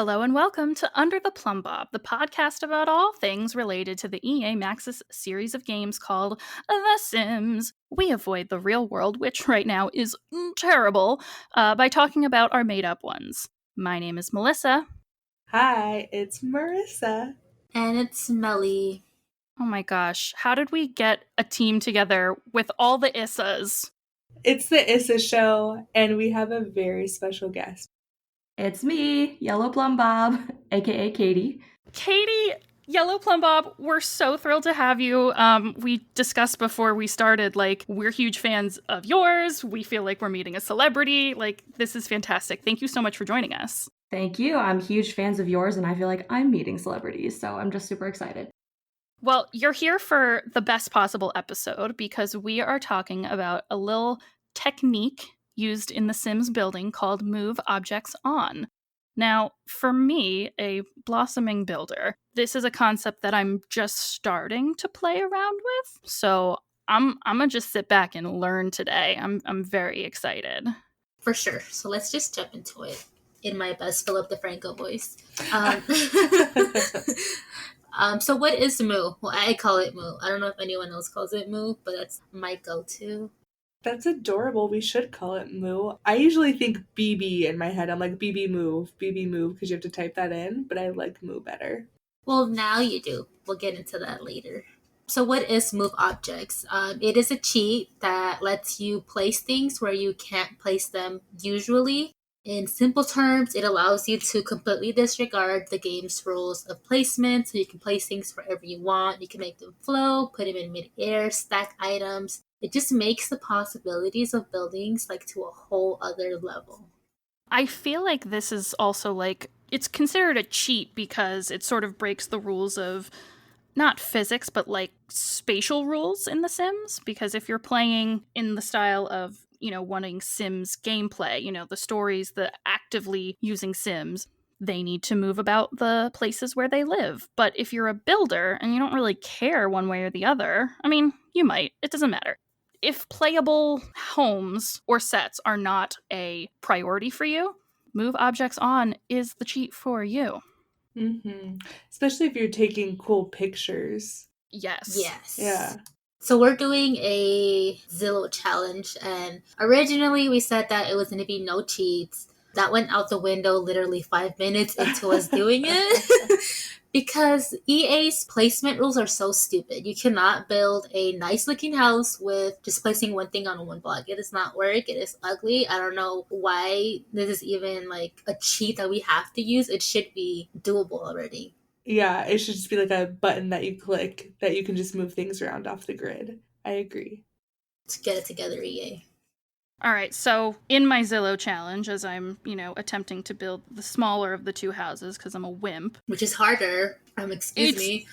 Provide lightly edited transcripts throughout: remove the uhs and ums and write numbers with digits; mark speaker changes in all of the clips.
Speaker 1: Hello and welcome to Under the Plumbob, the podcast about all things related to the EA Maxis series of games called The Sims. We avoid the real world, which right now is terrible, by talking about our made-up ones. My name is Melissa.
Speaker 2: Hi, it's Marissa.
Speaker 3: And it's Melly.
Speaker 1: Oh my gosh, how did we get a team together with all the Issas?
Speaker 2: It's the Issa Show, and we have a very special guest.
Speaker 4: It's me, Yellow Plumbob, aka Katie.
Speaker 1: Katie, Yellow Plumbob, we're so thrilled to have you. We discussed before we started, we're huge fans of yours. We feel like we're meeting a celebrity. This is fantastic. Thank you so much for joining us.
Speaker 4: Thank you. I'm huge fans of yours, and I feel like I'm meeting celebrities, so I'm just super excited.
Speaker 1: Well, you're here for the best possible episode because we are talking about a little technique used in the Sims building called Move Objects On. Now, for me, a blossoming builder, this is a concept that I'm just starting to play around with. So I'm gonna just sit back and learn today. I'm very excited.
Speaker 3: For sure. So let's just jump into it in my best Philip DeFranco voice. So what is MOO? Well, I call it MOO. I don't know if anyone else calls it MOO, but that's my go-to.
Speaker 2: That's adorable. We should call it Moo. I usually think BB in my head. I'm like, BB move, because you have to type that in, but I like Moo better.
Speaker 3: Well, now you do. We'll get into that later. So what is Move Objects? It is a cheat that lets you place things where you can't place them usually. In simple terms, it allows you to completely disregard the game's rules of placement, so you can place things wherever you want. You can make them flow, put them in mid-air, stack items. It just makes the possibilities of buildings to a whole other level.
Speaker 1: I feel like this is also it's considered a cheat because it sort of breaks the rules of not physics, but spatial rules in The Sims. Because if you're playing in the style of, wanting Sims gameplay, the stories, the actively using Sims, they need to move about the places where they live. But if you're a builder and you don't really care one way or the other, I mean, you might. It doesn't matter. If playable homes or sets are not a priority for you, Move Objects On is the cheat for you.
Speaker 2: Mm-hmm. Especially if you're taking cool pictures.
Speaker 1: Yes.
Speaker 2: Yeah.
Speaker 3: So we're doing a Zillow challenge, and originally we said that it was going to be no cheats. That went out the window literally 5 minutes into us doing it. Because EA's placement rules are so stupid. You cannot build a nice looking house with just placing one thing on one block. It does not work. It is ugly. I don't know why this is even a cheat that we have to use. It should be doable already.
Speaker 2: Yeah, it should just be a button that you click that you can just move things around off the grid. I agree.
Speaker 3: Let's get it together, EA.
Speaker 1: All right, so in my Zillow challenge, as I'm, attempting to build the smaller of the two houses because I'm a wimp.
Speaker 3: Which is harder. Excuse me.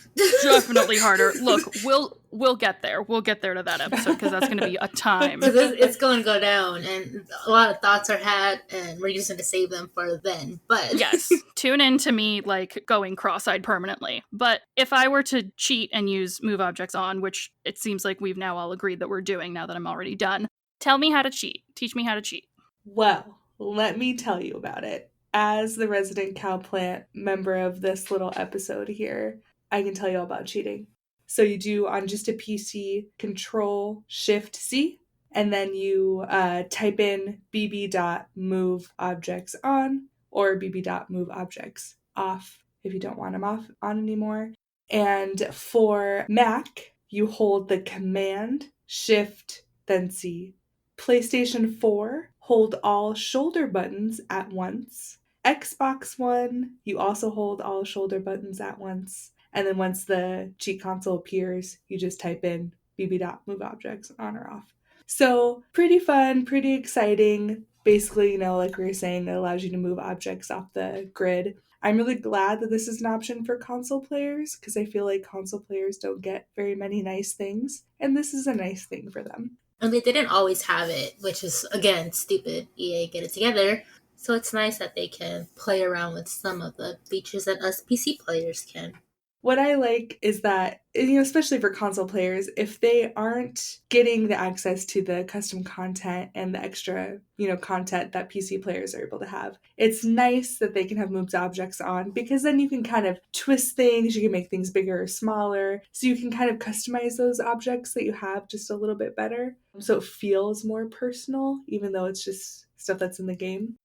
Speaker 1: Definitely harder. Look, we'll get there. We'll get there to that episode because that's going to be a time.
Speaker 3: It's going to go down, and a lot of thoughts are had, and we're just going to save them for then. But
Speaker 1: yes, tune in to me going cross-eyed permanently. But if I were to cheat and use Move Objects On, which it seems like we've now all agreed that we're doing now that I'm already done, tell me how to cheat. Teach me how to cheat.
Speaker 2: Well, let me tell you about it. As the resident cowplant member of this little episode here, I can tell you all about cheating. So you do on just a PC, Control-Shift-C, and then you type in bb.moveObjectsOn or bb.moveObjectsOff if you don't want them on anymore. And for Mac, you hold the Command, Shift, then C. PlayStation 4, hold all shoulder buttons at once. Xbox One, you also hold all shoulder buttons at once. And then once the cheat console appears, you just type in bb.moveObjects on or off. So pretty fun, pretty exciting. Basically, like we were saying, it allows you to move objects off the grid. I'm really glad that this is an option for console players because I feel like console players don't get very many nice things. And this is a nice thing for them.
Speaker 3: And they didn't always have it, which is, again, stupid. EA, get it together. So it's nice that they can play around with some of the features that us PC players can.
Speaker 2: What I like is that, especially for console players, if they aren't getting the access to the custom content and the extra, content that PC players are able to have, it's nice that they can have moved objects on, because then you can kind of twist things, you can make things bigger or smaller, so you can kind of customize those objects that you have just a little bit better. So it feels more personal, even though it's just stuff that's in the game.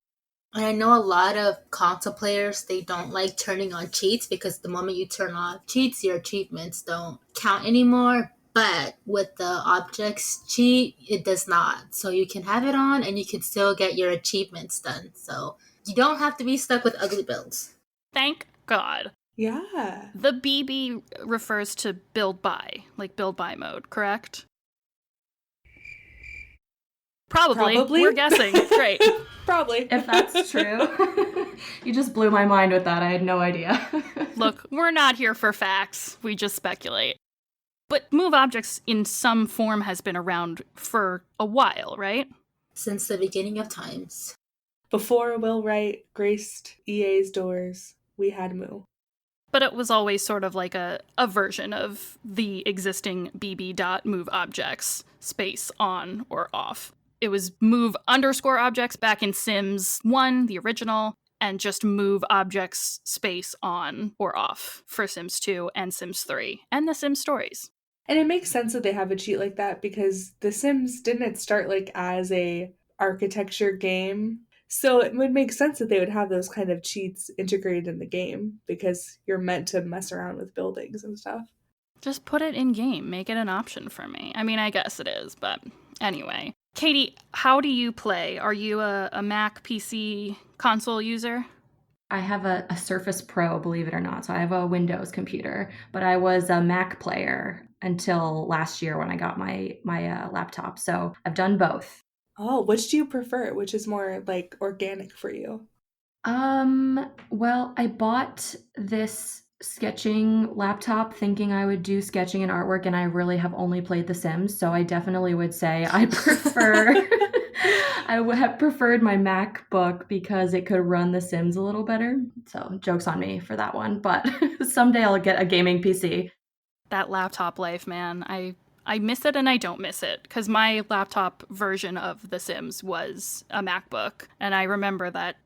Speaker 3: And I know a lot of console players, they don't like turning on cheats because the moment you turn off cheats, your achievements don't count anymore. But with the objects cheat, it does not. So you can have it on and you can still get your achievements done. So you don't have to be stuck with ugly builds.
Speaker 1: Thank God.
Speaker 2: Yeah.
Speaker 1: The BB refers to build by, like build by mode, correct? Probably. We're guessing. Great.
Speaker 2: Probably.
Speaker 4: If that's true. You just blew my mind with that. I had no idea.
Speaker 1: Look, we're not here for facts. We just speculate. But move objects in some form has been around for a while, right?
Speaker 3: Since the beginning of times.
Speaker 2: Before Will Wright graced EA's doors, we had MOO.
Speaker 1: But it was always sort of like a version of the existing bb.move objects, space on or off. It was move underscore objects back in Sims 1, the original, and just move objects space on or off for Sims 2 and Sims 3, and the Sims stories.
Speaker 2: And it makes sense that they have a cheat like that, because The Sims didn't start like as a architecture game. So it would make sense that they would have those kind of cheats integrated in the game, because you're meant to mess around with buildings and stuff.
Speaker 1: Just put it in game. Make it an option for me. I mean, I guess it is, but anyway. Katie, how do you play? Are you a Mac, PC, console user?
Speaker 4: I have a Surface Pro, believe it or not. So I have a Windows computer, but I was a Mac player until last year when I got my laptop. So I've done both.
Speaker 2: Oh, which do you prefer? Which is more like organic for you?
Speaker 4: Well, I bought this sketching laptop thinking I would do sketching and artwork, and I really have only played The Sims, so I definitely would say I prefer I would have preferred my MacBook because it could run The Sims a little better. So, joke's on me for that one, but someday I'll get a gaming PC.
Speaker 1: That laptop life, man. I miss it and I don't miss it, because my laptop version of The Sims was a MacBook, and I remember that,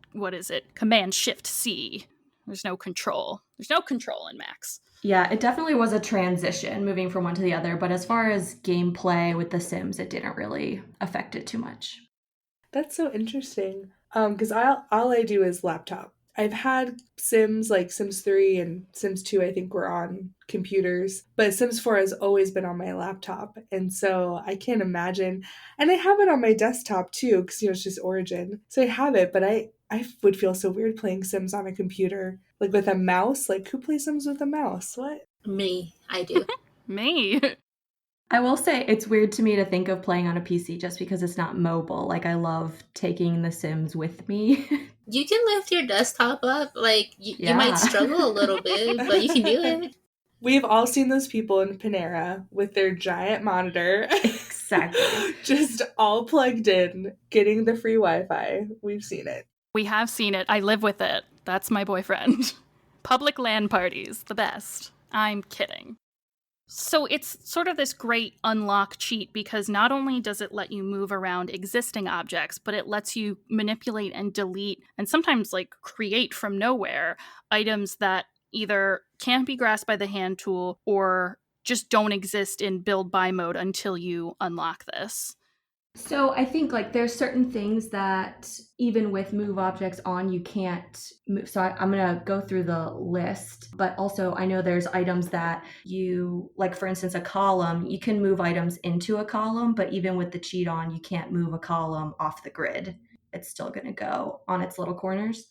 Speaker 1: Command-Shift-C. There's no control. There's no control in Macs.
Speaker 4: Yeah, it definitely was a transition moving from one to the other, but as far as gameplay with The Sims, it didn't really affect it too much.
Speaker 2: That's so interesting. Because all I do is laptop. I've had Sims like Sims 3 and Sims 2, I think, were on computers, but Sims 4 has always been on my laptop. And so I can't imagine. And I have it on my desktop too, because, it's just Origin. So I have it, but I would feel so weird playing Sims on a computer, like with a mouse. Like, who plays Sims with a mouse? What?
Speaker 3: Me, I do.
Speaker 1: Me.
Speaker 4: I will say it's weird to me to think of playing on a PC just because it's not mobile. Like, I love taking The Sims with me.
Speaker 3: You can lift your desktop up. Like, you
Speaker 4: Yeah.
Speaker 3: might struggle a little bit, but you can do it.
Speaker 2: We've all seen those people in Panera with their giant monitor.
Speaker 4: Exactly.
Speaker 2: Just all plugged in, getting the free Wi-Fi. We've seen it.
Speaker 1: We have seen it. I live with it. That's my boyfriend. Public LAN parties, the best. I'm kidding. So it's sort of this great unlock cheat, because not only does it let you move around existing objects, but it lets you manipulate and delete and sometimes create from nowhere items that either can't be grasped by the hand tool or just don't exist in build by mode until you unlock this.
Speaker 4: So I think there's certain things that even with move objects on, you can't move. So I'm going to go through the list, but also I know there's items that you, for instance, a column, you can move items into a column, but even with the cheat on, you can't move a column off the grid. It's still going to go on its little corners.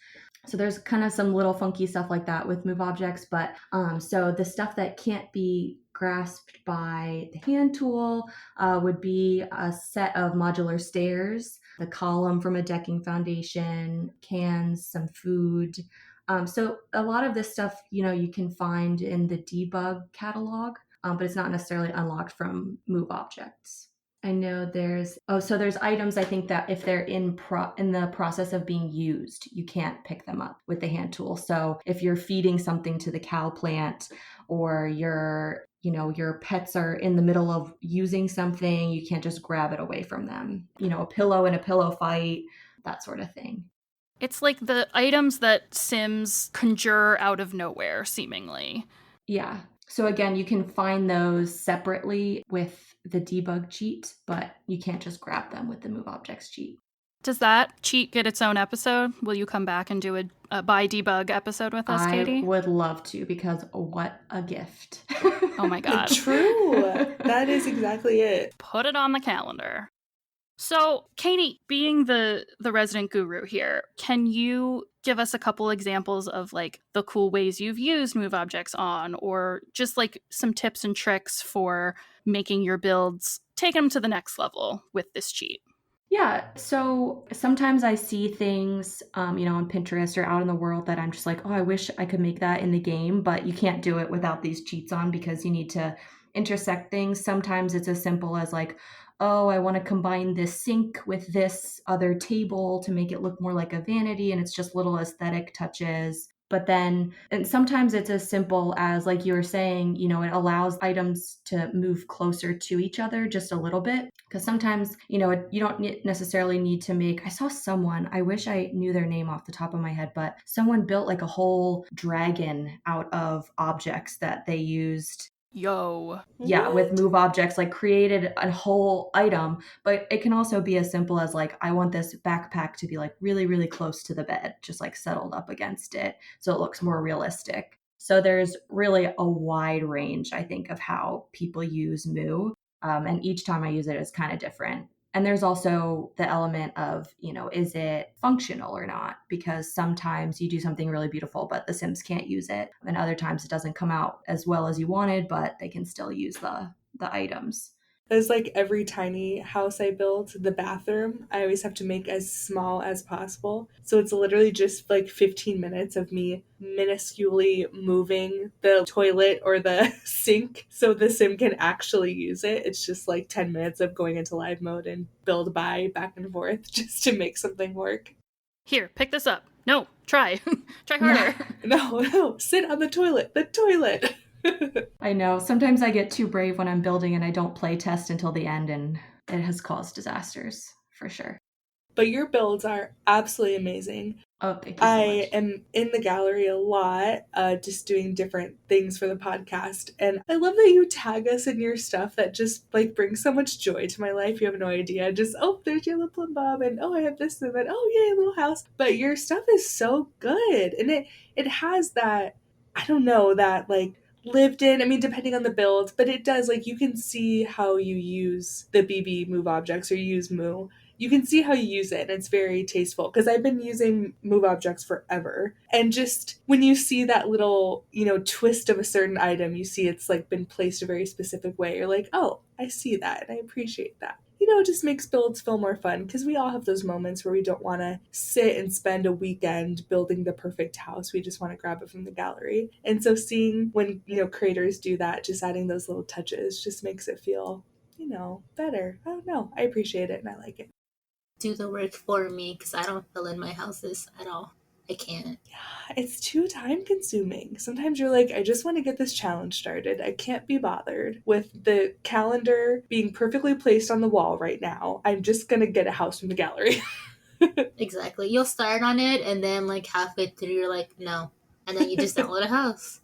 Speaker 4: So there's kind of some little funky stuff like that with move objects, but so the stuff that can't be grasped by the hand tool would be a set of modular stairs, the column from a decking foundation, cans, some food. So a lot of this stuff, you can find in the debug catalog, but it's not necessarily unlocked from move objects. I know there's items I think that if they're in the process of being used, you can't pick them up with the hand tool. So if you're feeding something to the cow plant or your pets are in the middle of using something, you can't just grab it away from them. A pillow in a pillow fight, that sort of thing.
Speaker 1: It's like the items that Sims conjure out of nowhere, seemingly.
Speaker 4: Yeah. So again, you can find those separately with the debug cheat, but you can't just grab them with the move objects cheat.
Speaker 1: Does that cheat get its own episode? Will you come back and do a by debug episode with us, Katie?
Speaker 4: I would love to, because what a gift.
Speaker 1: Oh my god.
Speaker 2: True. That is exactly it.
Speaker 1: Put it on the calendar. So, Katie, being the resident guru here, can you give us a couple examples of like the cool ways you've used move objects on, or just like some tips and tricks for making your builds, take them to the next level with this cheat?
Speaker 4: Yeah, so sometimes I see things, on Pinterest or out in the world that I'm just like, oh, I wish I could make that in the game, but you can't do it without these cheats on because you need to intersect things. Sometimes it's as simple as like, oh, I want to combine this sink with this other table to make it look more like a vanity, and it's just little aesthetic touches. But then, and sometimes it's as simple as, like you were saying, it allows items to move closer to each other just a little bit. Because sometimes, you don't necessarily need to make, I saw someone, I wish I knew their name off the top of my head, but someone built like a whole dragon out of objects that they used.
Speaker 1: Yo.
Speaker 4: Yeah, with move objects, like created a whole item, but it can also be as simple as like, I want this backpack to be like really, really close to the bed, just like settled up against it, so it looks more realistic. So there's really a wide range, I think, of how people use Moo, and each time I use it is kind of different. And there's also the element of, is it functional or not? Because sometimes you do something really beautiful, but the Sims can't use it. And other times it doesn't come out as well as you wanted, but they can still use the items.
Speaker 2: As like every tiny house I build, the bathroom, I always have to make as small as possible. So it's literally just like 15 minutes of me minusculely moving the toilet or the sink so the sim can actually use it. It's just like 10 minutes of going into live mode and build by back and forth just to make something work.
Speaker 1: Here, pick this up. No, try. Try harder.
Speaker 2: No, sit on the toilet. The toilet.
Speaker 4: I know. Sometimes I get too brave when I'm building and I don't play test until the end, and it has caused disasters for sure.
Speaker 2: But your builds are absolutely amazing.
Speaker 4: Oh, thank you so much.
Speaker 2: I am in the gallery a lot, just doing different things for the podcast. And I love that you tag us in your stuff that just like brings so much joy to my life. You have no idea. Just, oh, there's your little Plumbob, and oh, I have this and that. Oh, yay, little house. But your stuff is so good. And it has that, I don't know, that like lived in, I mean, depending on the build, but it does, like, you can see how you use the BB move objects or use Moo. You can see how you use it, and it's very tasteful, because I've been using move objects forever, and just when you see that little, twist of a certain item, you see it's like been placed a very specific way, you're like, oh, I see that, and I appreciate that. It just makes builds feel more fun, because we all have those moments where we don't want to sit and spend a weekend building the perfect house. We just want to grab it from the gallery. And so seeing when, creators do that, just adding those little touches just makes it feel, better. I don't know. I appreciate it and I like it.
Speaker 3: Do the work for me, because I don't fill in my houses at all. I can't.
Speaker 2: Yeah, it's too time consuming. Sometimes you're like, I just want to get this challenge started. I can't be bothered with the calendar being perfectly placed on the wall right now. I'm just going to get a house from the gallery.
Speaker 3: Exactly. You'll start on it, and then like halfway through, you're like, no. And then you just download a house.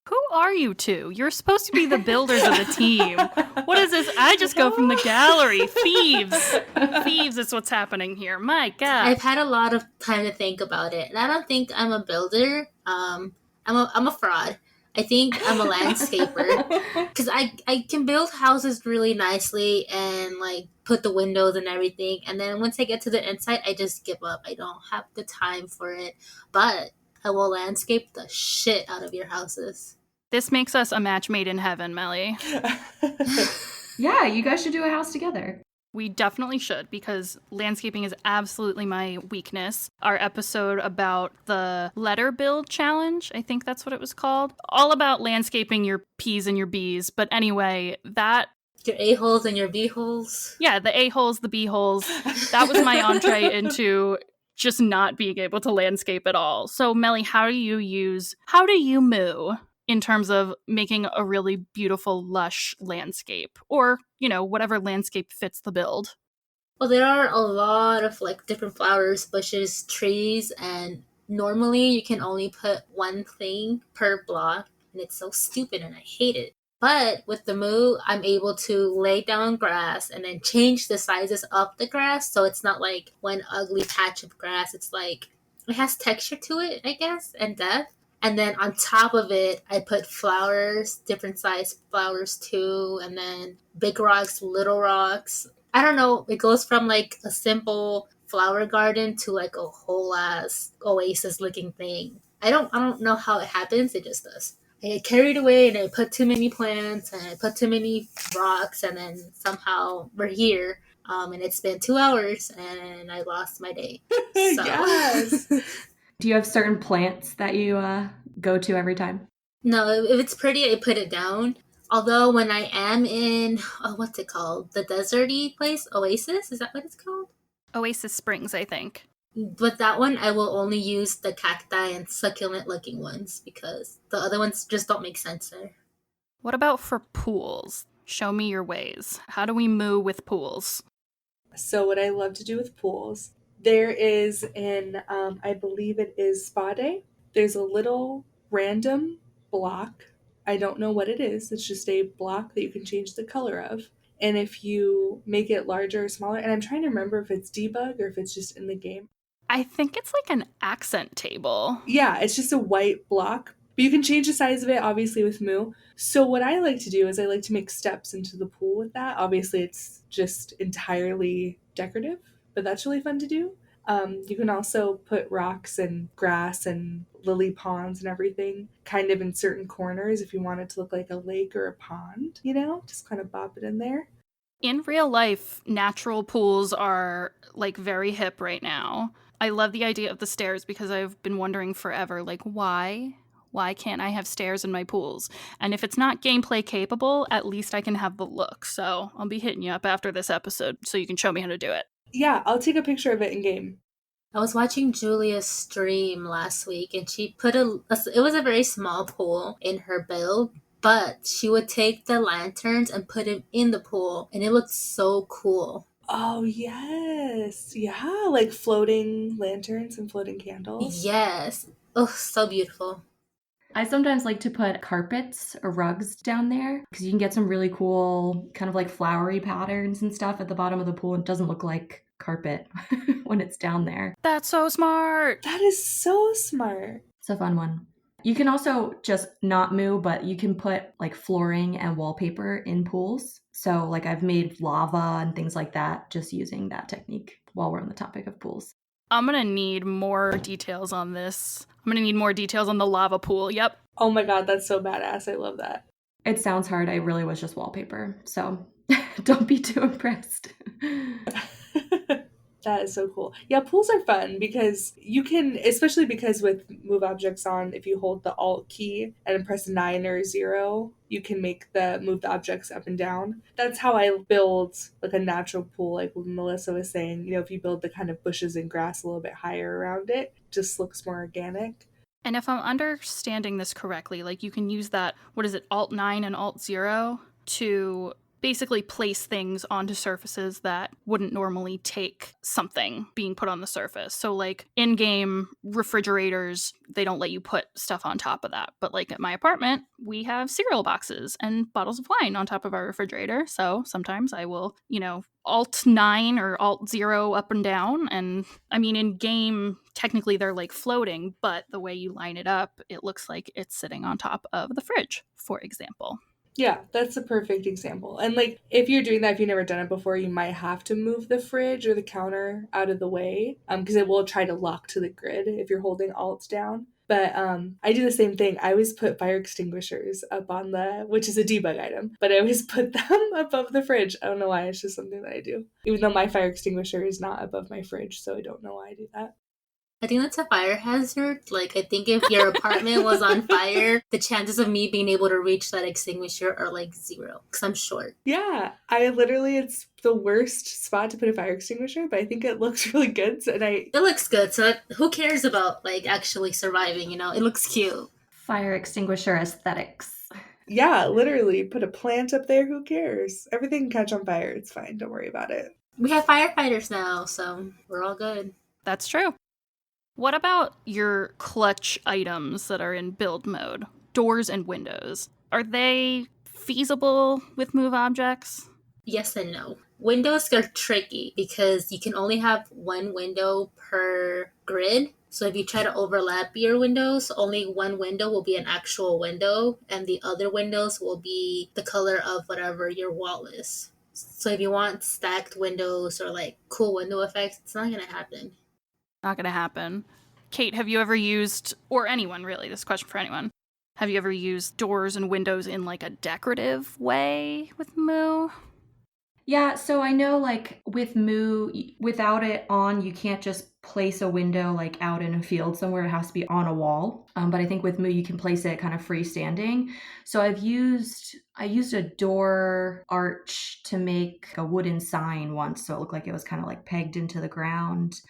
Speaker 1: Who are you two? You're supposed to be the builders of the team. What is this? I just go from the gallery. Thieves. Thieves is what's happening here. My God.
Speaker 3: I've had a lot of time to think about it. And I don't think I'm a builder. I'm a fraud. I think I'm a landscaper. Because I can build houses really nicely and like put the windows and everything. And then once I get to the inside, I just give up. I don't have the time for it. But I will landscape the shit out of your houses.
Speaker 1: This makes us a match made in heaven, Melly.
Speaker 4: Yeah, you guys should do a house together.
Speaker 1: We definitely should, because landscaping is absolutely my weakness. Our episode about the letter build challenge, I think that's what it was called, all about landscaping your P's and your B's. But anyway, that
Speaker 3: Your A-holes and your B-holes.
Speaker 1: Yeah, the A-holes, the B-holes. That was my entree into just not being able to landscape at all. So, Melly, how do you moo in terms of making a really beautiful, lush landscape? Or, whatever landscape fits the build?
Speaker 3: Well, there are a lot of like different flowers, bushes, trees, and normally you can only put one thing per block, and it's so stupid and I hate it. But with the MOO, I'm able to lay down grass and then change the sizes of the grass, so it's not like one ugly patch of grass. It's like it has texture to it, I guess, and depth. And then on top of it, I put flowers, different size flowers too, and then big rocks, little rocks. I don't know. It goes from like a simple flower garden to like a whole ass oasis looking thing. I don't know how it happens. It just does. I get carried away and I put too many plants and I put too many rocks and then somehow we're here. And it's been 2 hours and I lost my day. So.
Speaker 2: Yes.
Speaker 4: Do you have certain plants that you go to every time?
Speaker 3: No, if it's pretty, I put it down. Although when I am in, what's it called? The deserty place? Oasis? Is that what it's called?
Speaker 1: Oasis Springs, I think.
Speaker 3: With that one, I will only use the cacti and succulent looking ones because the other ones just don't make sense there.
Speaker 1: What about for pools? Show me your ways. How do we moo with pools?
Speaker 2: So what I love to do with pools, there is I believe it is spa day. There's a little random block. I don't know what it is. It's just a block that you can change the color of. And if you make it larger or smaller, and I'm trying to remember if it's debug or if it's just in the game.
Speaker 1: I think it's like an accent table.
Speaker 2: Yeah, it's just a white block. But you can change the size of it, obviously, with MOO. So what I like to do is I like to make steps into the pool with that. Obviously, it's just entirely decorative, but that's really fun to do. You can also put rocks and grass and lily ponds and everything kind of in certain corners if you want it to look like a lake or a pond, just kind of bop it in there.
Speaker 1: In real life, natural pools are like very hip right now. I love the idea of the stairs because I've been wondering forever, like, why? Why can't I have stairs in my pools? And if it's not gameplay capable, at least I can have the look. So I'll be hitting you up after this episode so you can show me how to do it.
Speaker 2: Yeah, I'll take a picture of it in game.
Speaker 3: I was watching Julia's stream last week and she put it was a very small pool in her build, but she would take the lanterns and put them in the pool and it looked so cool.
Speaker 2: Oh, yes. Yeah, like floating lanterns and floating candles.
Speaker 3: Yes. Oh, so beautiful.
Speaker 4: I sometimes like to put carpets or rugs down there because you can get some really cool kind of like flowery patterns and stuff at the bottom of the pool. It doesn't look like carpet when it's down there.
Speaker 1: That's so smart.
Speaker 2: That is so smart.
Speaker 4: It's a fun one. You can also just not moo, but you can put like flooring and wallpaper in pools. So like I've made lava and things like that just using that technique while we're on the topic of pools.
Speaker 1: I'm going to need more details on this. I'm going to need more details on the lava pool. Yep.
Speaker 2: Oh my god, that's so badass. I love that.
Speaker 4: It sounds hard. I really was just wallpaper. So don't be too impressed.
Speaker 2: That is so cool. Yeah, pools are fun because you can, especially because with move objects on, if you hold the Alt key and press 9 or 0, you can move the objects up and down. That's how I build like a natural pool, like what Melissa was saying. If you build the kind of bushes and grass a little bit higher around it, just looks more organic.
Speaker 1: And if I'm understanding this correctly, like you can use that, what is it, Alt 9 and Alt 0 to basically place things onto surfaces that wouldn't normally take something being put on the surface. So like in-game refrigerators, they don't let you put stuff on top of that. But like at my apartment, we have cereal boxes and bottles of wine on top of our refrigerator. So sometimes I will, Alt 9 or Alt 0 up and down. And I mean, in game, technically they're like floating, but the way you line it up, it looks like it's sitting on top of the fridge, for example.
Speaker 2: Yeah, that's a perfect example. And like, if you're doing that, if you've never done it before, you might have to move the fridge or the counter out of the way because it will try to lock to the grid if you're holding Alt down. But I do the same thing. I always put fire extinguishers up on which is a debug item, but I always put them above the fridge. I don't know why. It's just something that I do. Even though my fire extinguisher is not above my fridge, so I don't know why I do that.
Speaker 3: I think that's a fire hazard. Like, I think if your apartment was on fire, the chances of me being able to reach that extinguisher are like 0 because I'm short.
Speaker 2: Yeah, it's the worst spot to put a fire extinguisher, but I think it looks really good. So,
Speaker 3: It looks good, so who cares about like actually surviving? It looks cute.
Speaker 4: Fire extinguisher aesthetics.
Speaker 2: yeah, literally put a plant up there. Who cares? Everything can catch on fire. It's fine. Don't worry about it.
Speaker 3: We have firefighters now, so we're all good.
Speaker 1: That's true. What about your clutch items that are in build mode? Doors and windows. Are they feasible with move objects?
Speaker 3: Yes and no. Windows are tricky because you can only have one window per grid. So if you try to overlap your windows, only one window will be an actual window, and the other windows will be the color of whatever your wall is. So if you want stacked windows or like cool window effects, it's not going to happen.
Speaker 1: Not gonna happen. Kate, have you ever used, or anyone really, this question for anyone, have you ever used doors and windows in like a decorative way with Moo?
Speaker 4: Yeah, so I know like with Moo, without it on, you can't just place a window like out in a field somewhere. It has to be on a wall. But I think with Moo, you can place it kind of freestanding. So I used a door arch to make a wooden sign once, so it looked like it was kind of like pegged into the ground.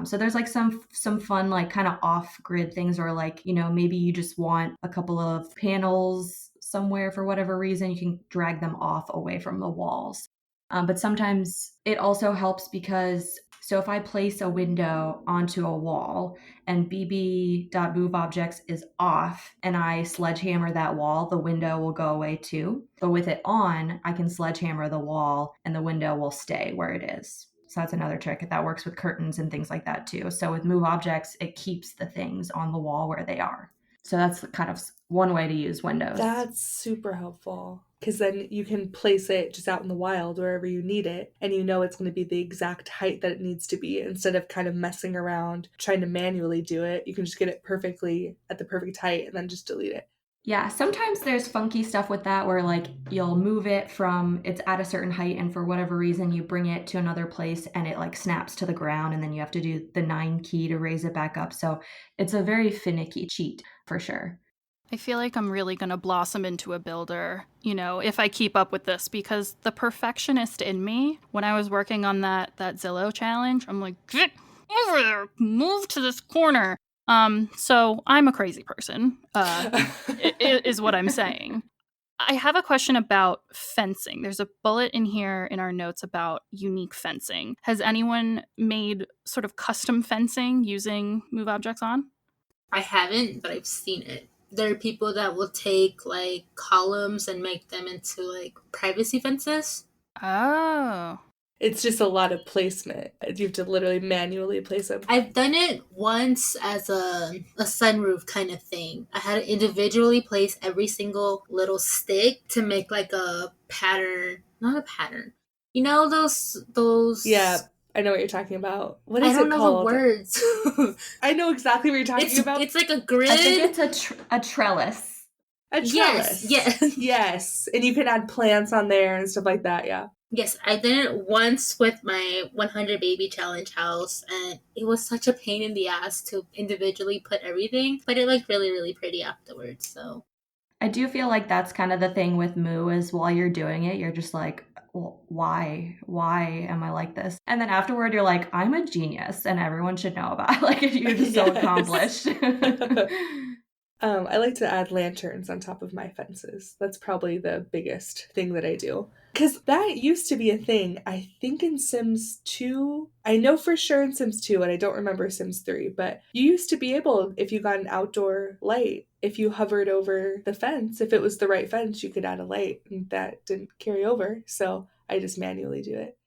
Speaker 4: So there's like some fun like kind of off grid things, or like maybe you just want a couple of panels somewhere for whatever reason, you can drag them off away from the walls. But sometimes it also helps because, so if I place a window onto a wall and bb.moveObjects is off and I sledgehammer that wall, the window will go away too. But with it on, I can sledgehammer the wall and the window will stay where it is. So that's another trick that works with curtains and things like that too. So with MoveObjects, it keeps the things on the wall where they are. So that's kind of one way to use windows.
Speaker 2: That's super helpful because then you can place it just out in the wild wherever you need it, and it's going to be the exact height that it needs to be. Instead of kind of messing around trying to manually do it, you can just get it perfectly at the perfect height and then just delete it.
Speaker 4: Yeah, sometimes there's funky stuff with that where like you'll move it from it's at a certain height and for whatever reason you bring it to another place and it like snaps to the ground and then you have to do the 9 key to raise it back up. So it's a very finicky cheat for sure.
Speaker 1: I feel like I'm really going to blossom into a builder, if I keep up with this, because the perfectionist in me, when I was working on that Zillow challenge, I'm like, get over there, move to this corner. So I'm a crazy person, is what I'm saying. I have a question about fencing. There's a bullet in here in our notes about unique fencing. Has anyone made sort of custom fencing using move objects on?
Speaker 3: I haven't, but I've seen it. There are people that will take like columns and make them into like privacy fences.
Speaker 1: Oh.
Speaker 2: It's just a lot of placement. You have to literally manually place them.
Speaker 3: I've done it once as a sunroof kind of thing. I had to individually place every single little stick to make like a pattern. Not a pattern. Those...
Speaker 2: Yeah, I know what you're talking about. What is it called?
Speaker 3: I don't know the words.
Speaker 2: I know exactly what you're talking about.
Speaker 3: It's like a grid.
Speaker 4: I think it's a trellis.
Speaker 2: A trellis.
Speaker 3: Yes.
Speaker 2: Yes. And you can add plants on there and stuff like that, yeah.
Speaker 3: Yes, I did it once with my 100 baby challenge house, and it was such a pain in the ass to individually put everything, but it looked really, really pretty afterwards, so.
Speaker 4: I do feel like that's kind of the thing with Moo is while you're doing it, you're just like, well, why am I like this? And then afterward, you're like, I'm a genius, and everyone should know about it. Like, you're just so accomplished.
Speaker 2: I like to add lanterns on top of my fences. That's probably the biggest thing that I do. Because that used to be a thing, I think in Sims 2. I know for sure in Sims 2, and I don't remember Sims 3, but you used to be able, if you got an outdoor light, if you hovered over the fence, if it was the right fence, you could add a light, and that didn't carry over, so I just manually do it.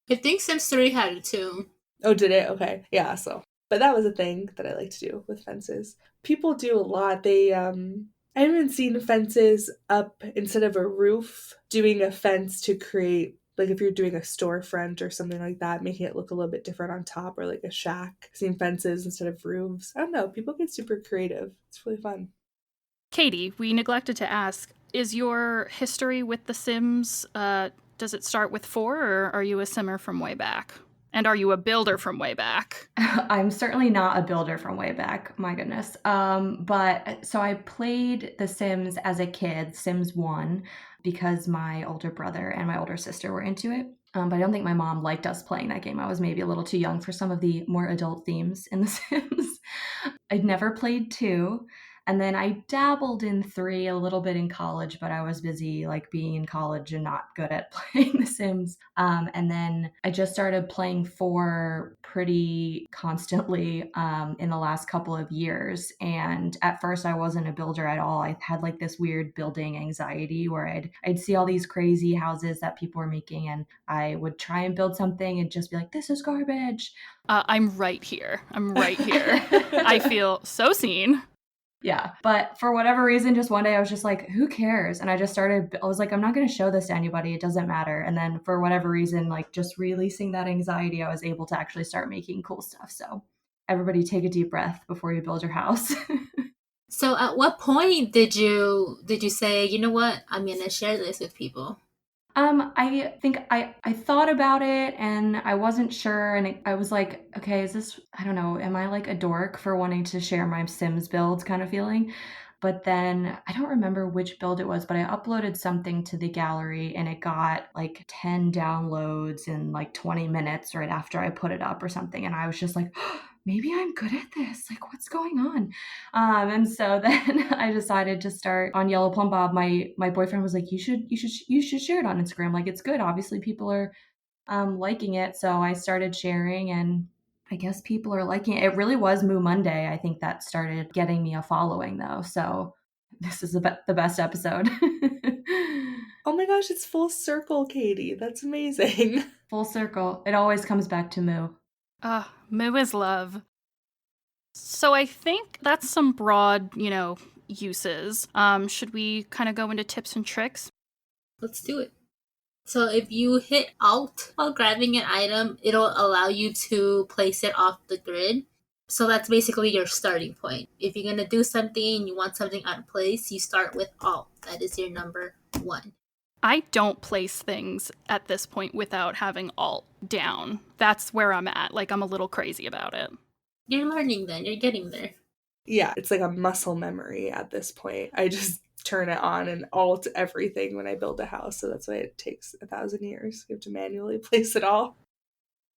Speaker 3: I think Sims 3 had it too.
Speaker 2: Oh, did it? Okay. Yeah, so. But that was a thing that I like to do with fences. People do a lot. I haven't seen fences up instead of a roof, doing a fence to create, like if you're doing a storefront or something like that, making it look a little bit different on top, or like a shack, seeing fences instead of roofs. I don't know. People get super creative. It's really fun.
Speaker 1: Katie, we neglected to ask, is your history with The Sims, does it start with 4, or are you a simmer from way back? And are you a builder from way back?
Speaker 4: I'm certainly not a builder from way back. My goodness. But so I played The Sims as a kid, Sims 1, because my older brother and my older sister were into it. But I don't think my mom liked us playing that game. I was maybe a little too young for some of the more adult themes in The Sims. I'd never played 2. And then I dabbled in 3 a little bit in college, but I was busy like being in college and not good at playing The Sims. And then I just started playing 4 pretty constantly in the last couple of years. And at first, I wasn't a builder at all. I had like this weird building anxiety where I'd see all these crazy houses that people were making, and I would try and build something and just be like, "This is garbage."
Speaker 1: I'm right here. I feel so seen.
Speaker 4: Yeah. But for whatever reason, just one day I was just like, who cares? And I was like, I'm not going to show this to anybody. It doesn't matter. And then for whatever reason, like just releasing that anxiety, I was able to actually start making cool stuff. So everybody take a deep breath before you build your house.
Speaker 3: So at what point did you say, you know what, I'm gonna share this with people?
Speaker 4: I think I thought about it and I wasn't sure. And I was like, okay, I don't know, am I like a dork for wanting to share my Sims builds kind of feeling? But then I don't remember which build it was, but I uploaded something to the gallery and it got like 10 downloads in like 20 minutes right after I put it up or something. And I was just like, maybe I'm good at this. Like, what's going on? And so then I decided to start on Yellow Plumbob. My boyfriend was like, you should share it on Instagram. Like, it's good. Obviously, people are liking it. So I started sharing, and I guess people are liking it. It really was Moo Monday. I think that started getting me a following, though. So this is the best episode.
Speaker 2: Oh my gosh, it's full circle, Katie. That's amazing.
Speaker 4: Full circle. It always comes back to Moo.
Speaker 1: Moo is love. So I think that's some broad, uses. Should we kind of go into tips and tricks?
Speaker 3: Let's do it. So if you hit Alt while grabbing an item, it'll allow you to place it off the grid. So that's basically your starting point. If you're going to do something, you want something out of place, you start with Alt. That is your number 1.
Speaker 1: I don't place things at this point without having Alt down. That's where I'm at. Like, I'm a little crazy about it.
Speaker 3: You're learning then. You're getting there.
Speaker 2: Yeah, it's like a muscle memory at this point. I just turn it on and alt everything when I build a house. So that's why it takes 1,000 years. You have to manually place it all.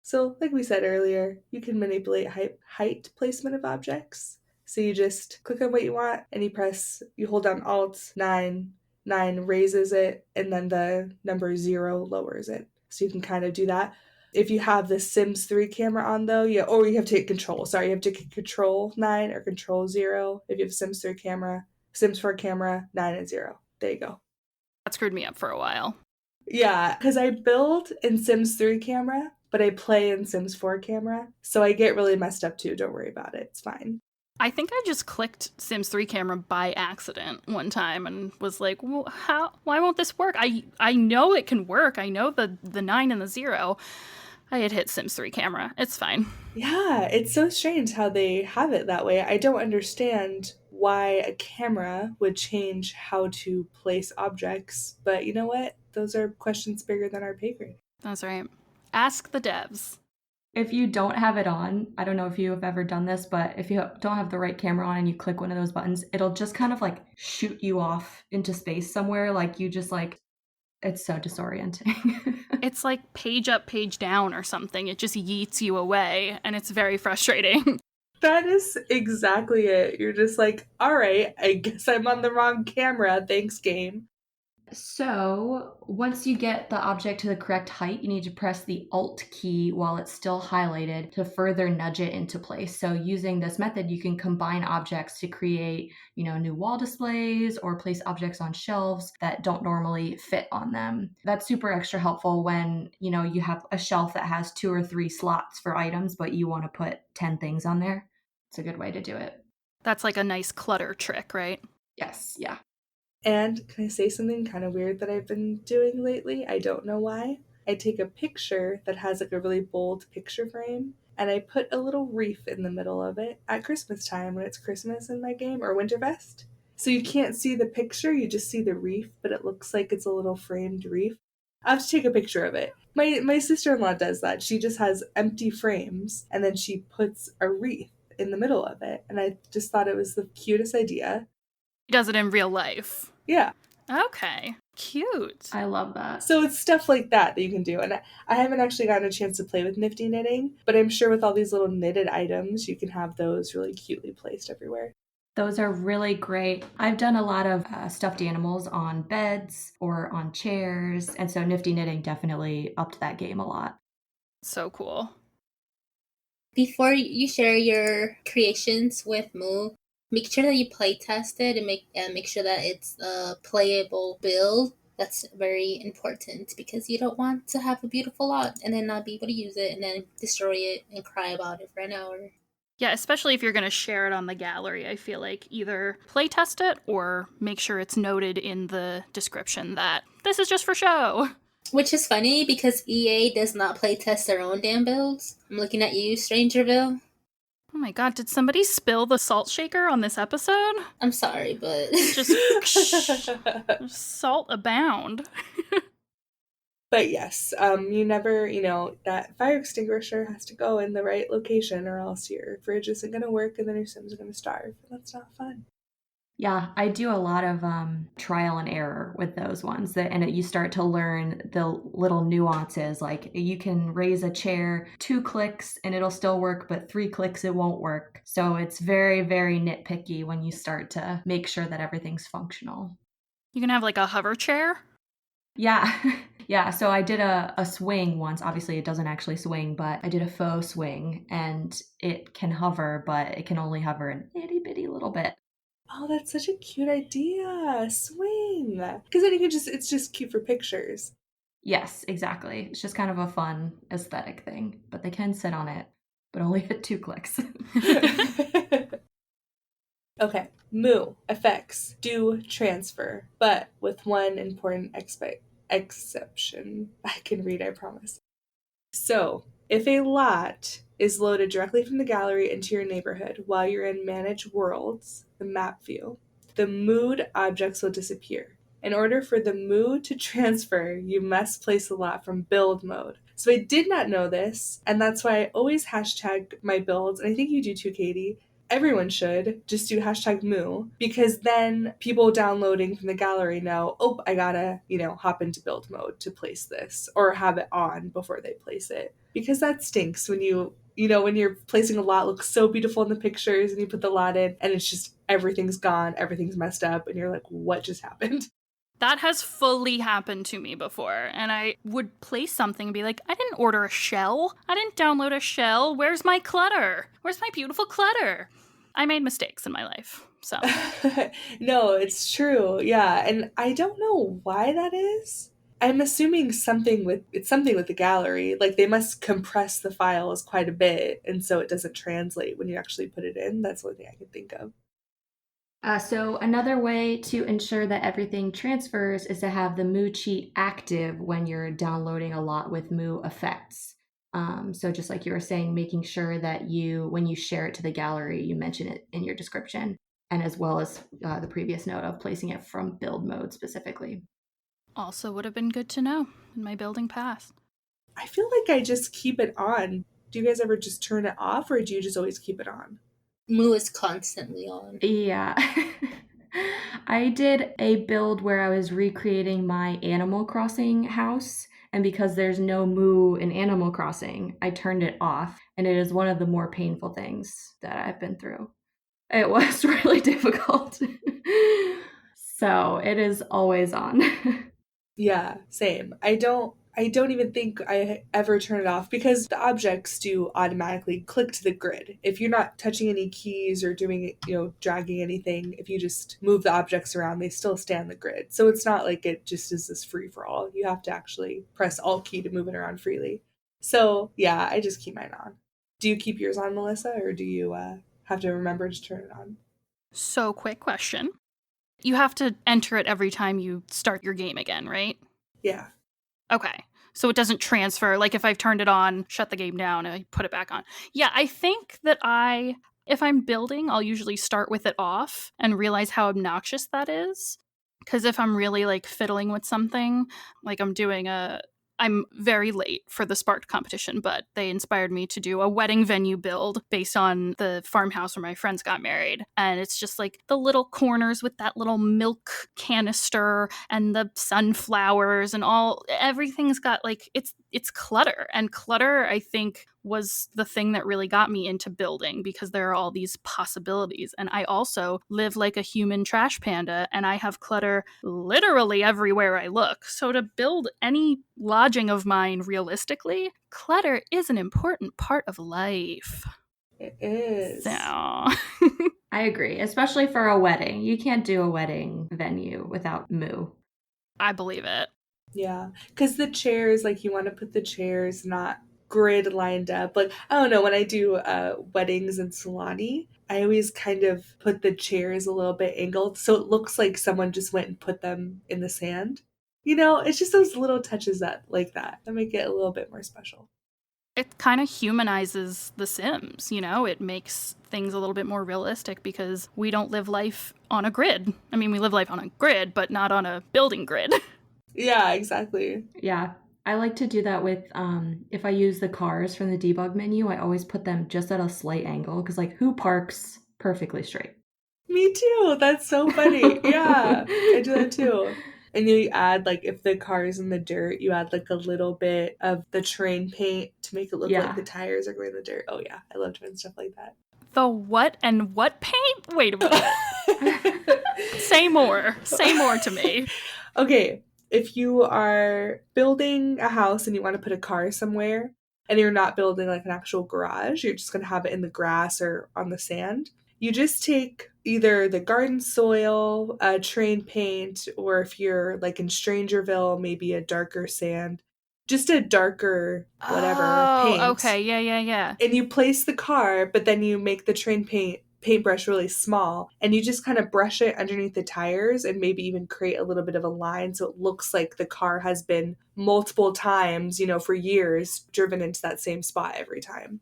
Speaker 2: So like we said earlier, you can manipulate height placement of objects. So you just click on what you want and you hold down Alt 9, 9 raises it, and then the number 0 lowers it. So you can kind of do that. If you have the Sims 3 camera on though, you have to hit Control. Sorry, you have to hit Control 9 or Control 0 if you have Sims 3 camera. Sims 4 camera, 9 and 0. There you go.
Speaker 1: That screwed me up for a while.
Speaker 2: Yeah, because I build in Sims 3 camera, but I play in Sims 4 camera. So I get really messed up too. Don't worry about it. It's fine.
Speaker 1: I think I just clicked Sims 3 camera by accident one time and was like, well, why won't this work? I know it can work. I know the 9 and the 0. I had hit Sims 3 camera. It's fine.
Speaker 2: Yeah, it's so strange how they have it that way. I don't understand why a camera would change how to place objects, but you know what? Those are questions bigger than our pay grade.
Speaker 1: That's right. Ask the devs.
Speaker 4: If you don't have it on, I don't know if you have ever done this, but if you don't have the right camera on and you click one of those buttons, it'll just kind of like shoot you off into space somewhere. Like you just like, it's so disorienting.
Speaker 1: It's like page up, page down or something. It just yeets you away, and it's very frustrating.
Speaker 2: That is exactly it. You're just like, all right, I guess I'm on the wrong camera. Thanks, game.
Speaker 4: So once you get the object to the correct height, you need to press the Alt key while it's still highlighted to further nudge it into place. So using this method, you can combine objects to create, new wall displays or place objects on shelves that don't normally fit on them. That's super extra helpful when, you have a shelf that has 2 or 3 slots for items, but you want to put 10 things on there. It's a good way to do it.
Speaker 1: That's like a nice clutter trick, right?
Speaker 4: Yes, yeah.
Speaker 2: And can I say something kind of weird that I've been doing lately? I don't know why. I take a picture that has like a really bold picture frame and I put a little wreath in the middle of it at Christmas time when it's Christmas in my game, or Winterfest. So you can't see the picture, you just see the wreath, but it looks like it's a little framed wreath. I have to take a picture of it. My sister-in-law does that. She just has empty frames and then she puts a wreath in the middle of it. And I just thought it was the cutest idea.
Speaker 1: He does it in real life.
Speaker 2: Yeah.
Speaker 1: Okay. Cute.
Speaker 4: I love that.
Speaker 2: So it's stuff like that you can do. And I haven't actually gotten a chance to play with nifty knitting, but I'm sure with all these little knitted items, you can have those really cutely placed everywhere.
Speaker 4: Those are really great. I've done a lot of stuffed animals on beds or on chairs, and so Nifty Knitting definitely upped that game a lot.
Speaker 1: So cool.
Speaker 3: Before you share your creations with MOO, make sure that you play test it and make sure that it's a playable build. That's very important because you don't want to have a beautiful art and then not be able to use it and then destroy it and cry about it for an hour.
Speaker 1: Yeah, especially if you're going to share it on the gallery, I feel like either playtest it or make sure it's noted in the description that this is just for show.
Speaker 3: Which is funny because EA does not playtest their own damn builds. I'm looking at you, Strangerville.
Speaker 1: Oh my god, did somebody spill the salt shaker on this episode?
Speaker 3: I'm sorry, but...
Speaker 1: Just salt abound.
Speaker 2: But yes, you never, that fire extinguisher has to go in the right location or else your fridge isn't going to work and then your Sims are going to starve. That's not fun.
Speaker 4: Yeah, I do a lot of trial and error with those ones, and you start to learn the little nuances. Like you can raise a chair 2 clicks and it'll still work, but 3 clicks it won't work. So it's very, very nitpicky when you start to make sure that everything's functional.
Speaker 1: You can have like a hover chair?
Speaker 4: Yeah. Yeah, so I did a swing once. Obviously, it doesn't actually swing, but I did a faux swing, and it can hover, but it can only hover an itty-bitty little bit.
Speaker 2: Oh, that's such a cute idea. Swing. Because then it's just cute for pictures.
Speaker 4: Yes, exactly. It's just kind of a fun aesthetic thing, but they can sit on it, but only at 2 clicks.
Speaker 2: Okay, MOO effects do transfer, but with one important exception. I can read, I promise. So, if a lot is loaded directly from the gallery into your neighborhood while you're in Manage Worlds, the map view, the mood objects will disappear. In order for the mood to transfer, you must place a lot from build mode. So I did not know this, and that's why I always hashtag my builds, and I think you do too, Katie. Everyone should just do hashtag MOO, because then people downloading from the gallery know, oh, I gotta, hop into build mode to place this or have it on before they place it. Because that stinks when when you're placing a lot, looks so beautiful in the pictures and you put the lot in and it's just everything's gone, everything's messed up, and you're like, what just happened?
Speaker 1: That has fully happened to me before, and I would place something and be like, I didn't order a shell. I didn't download a shell. Where's my clutter? Where's my beautiful clutter? I made mistakes in my life, so.
Speaker 2: No, it's true. Yeah, and I don't know why that is. I'm assuming something with the gallery. Like they must compress the files quite a bit, and so it doesn't translate when you actually put it in. That's one thing I can think of.
Speaker 4: So another way to ensure that everything transfers is to have the MOO cheat active when you're downloading a lot with MOO effects. So just like you were saying, making sure that when you share it to the gallery, you mention it in your description, and as well as the previous note of placing it from build mode specifically.
Speaker 1: Also would have been good to know in my building past.
Speaker 2: I feel like I just keep it on. Do you guys ever just turn it off, or do you just always keep it on?
Speaker 3: MOO is constantly on.
Speaker 4: Yeah. I did a build where I was recreating my Animal Crossing house, and because there's no MOO in Animal Crossing, I turned it off, and it is one of the more painful things that I've been through. It was really difficult. So it is always on.
Speaker 2: Yeah, same. I don't even think I ever turn it off because the objects do automatically click to the grid. If you're not touching any keys or doing, dragging anything, if you just move the objects around, they still stay on the grid. So it's not like it just is this free for all. You have to actually press Alt key to move it around freely. So yeah, I just keep mine on. Do you keep yours on, Melissa, or do you have to remember to turn it on?
Speaker 1: So, quick question. You have to enter it every time you start your game again, right?
Speaker 2: Yeah.
Speaker 1: Okay. So it doesn't transfer. Like if I've turned it on, shut the game down, and I put it back on. Yeah, I think that if I'm building, I'll usually start with it off and realize how obnoxious that is. Because if I'm really like fiddling with something, like I'm very late for the Sparked competition, but they inspired me to do a wedding venue build based on the farmhouse where my friends got married. And it's just like the little corners with that little milk canister and the sunflowers and everything's got like it's clutter. And clutter, I think, was the thing that really got me into building because there are all these possibilities. And I also live like a human trash panda and I have clutter literally everywhere I look. So to build any lodging of mine realistically, clutter is an important part of life.
Speaker 2: It is.
Speaker 1: So
Speaker 4: I agree, especially for a wedding. You can't do a wedding venue without MOO.
Speaker 1: I believe it.
Speaker 2: Yeah, because the chairs, like you want to put the chairs not grid lined up. Like, I don't know, when I do weddings in Solani, I always kind of put the chairs a little bit angled so it looks like someone just went and put them in the sand. You know, it's just those little touches that make it a little bit more special.
Speaker 1: It kind of humanizes The Sims, you know? It makes things a little bit more realistic because we don't live life on a grid. I mean, we live life on a grid, but not on a building grid.
Speaker 2: Yeah, exactly.
Speaker 4: Yeah. I like to do that with, if I use the cars from the debug menu, I always put them just at a slight angle because, like, who parks perfectly straight?
Speaker 2: Me too. That's so funny. Yeah, I do that too. And you add, like, if the car's in the dirt, you add, like, a little bit of the terrain paint to make it look like the tires are going in the dirt. Oh, yeah. I love doing stuff like that.
Speaker 1: The what and what paint? Wait a minute. Say more. Say more to me.
Speaker 2: Okay. If you are building a house and you want to put a car somewhere and you're not building, like, an actual garage, you're just going to have it in the grass or on the sand, you just take either the garden soil, terrain paint, or if you're like in Strangerville, maybe a darker sand, just a darker whatever paint.
Speaker 1: Okay, yeah.
Speaker 2: And you place the car, but then you make the terrain paintbrush really small, and you just kind of brush it underneath the tires and maybe even create a little bit of a line so it looks like the car has been multiple times, you know, for years, driven into that same spot every time.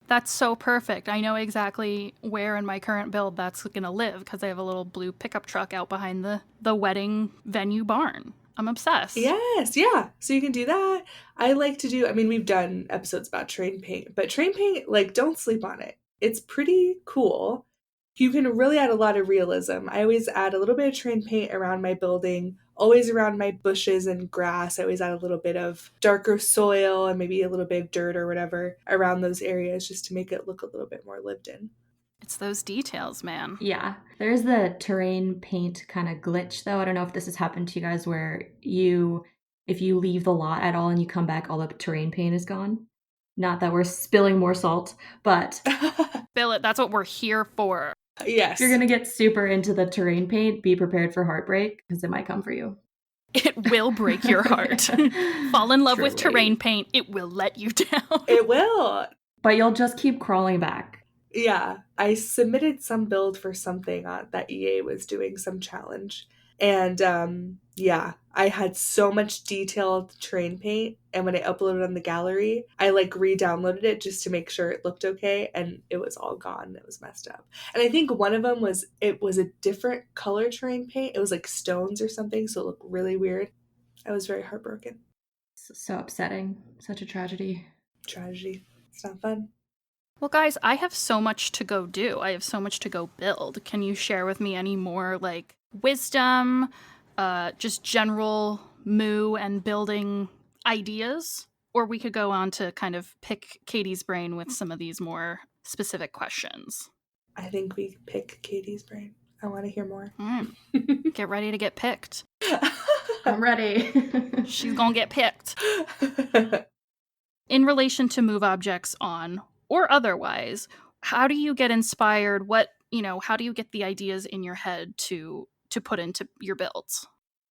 Speaker 1: That's so perfect. I know exactly where in my current build that's going to live because I have a little blue pickup truck out behind the wedding venue barn. I'm obsessed.
Speaker 2: Yes, yeah. So you can do that. I like to do, I mean, we've done episodes about terrain paint, but terrain paint, like, don't sleep on it. It's pretty cool. You can really add a lot of realism. I always add a little bit of terrain paint around my building, always around my bushes and grass. I always add a little bit of darker soil and maybe a little bit of dirt or whatever around those areas just to make it look a little bit more lived in.
Speaker 1: It's those details, man.
Speaker 4: Yeah. There's the terrain paint kind of glitch, though. I don't know if this has happened to you guys where if you leave the lot at all and you come back, all the terrain paint is gone. Not that we're spilling more salt, but
Speaker 1: Bill, it. That's what we're here for.
Speaker 2: Yes.
Speaker 4: If you're going to get super into the terrain paint, be prepared for heartbreak because it might come for you.
Speaker 1: It will break your heart. Fall in love with terrain paint. It will let you down.
Speaker 2: It will.
Speaker 4: But you'll just keep crawling back.
Speaker 2: Yeah. I submitted some build for something that EA was doing, some challenge. And yeah, I had so much detailed terrain paint. And when I uploaded on the gallery, I like re-downloaded it just to make sure it looked okay. And it was all gone. It was messed up. And I think one of them was a different color terrain paint. It was like stones or something. So it looked really weird. I was very heartbroken.
Speaker 4: So upsetting. Such a tragedy.
Speaker 2: Tragedy. It's not fun.
Speaker 1: Well, guys, I have so much to go do. I have so much to go build. Can you share with me any more, like, wisdom, just general moo and building ideas? Or we could go on to kind of pick Katie's brain with some of these more specific questions.
Speaker 2: I think we pick Katie's brain. I want to hear more.
Speaker 1: Get ready to get picked.
Speaker 4: I'm ready.
Speaker 1: She's gonna get picked. In relation to move objects on or otherwise, how do you get inspired? How do you get the ideas in your head to put into your builds?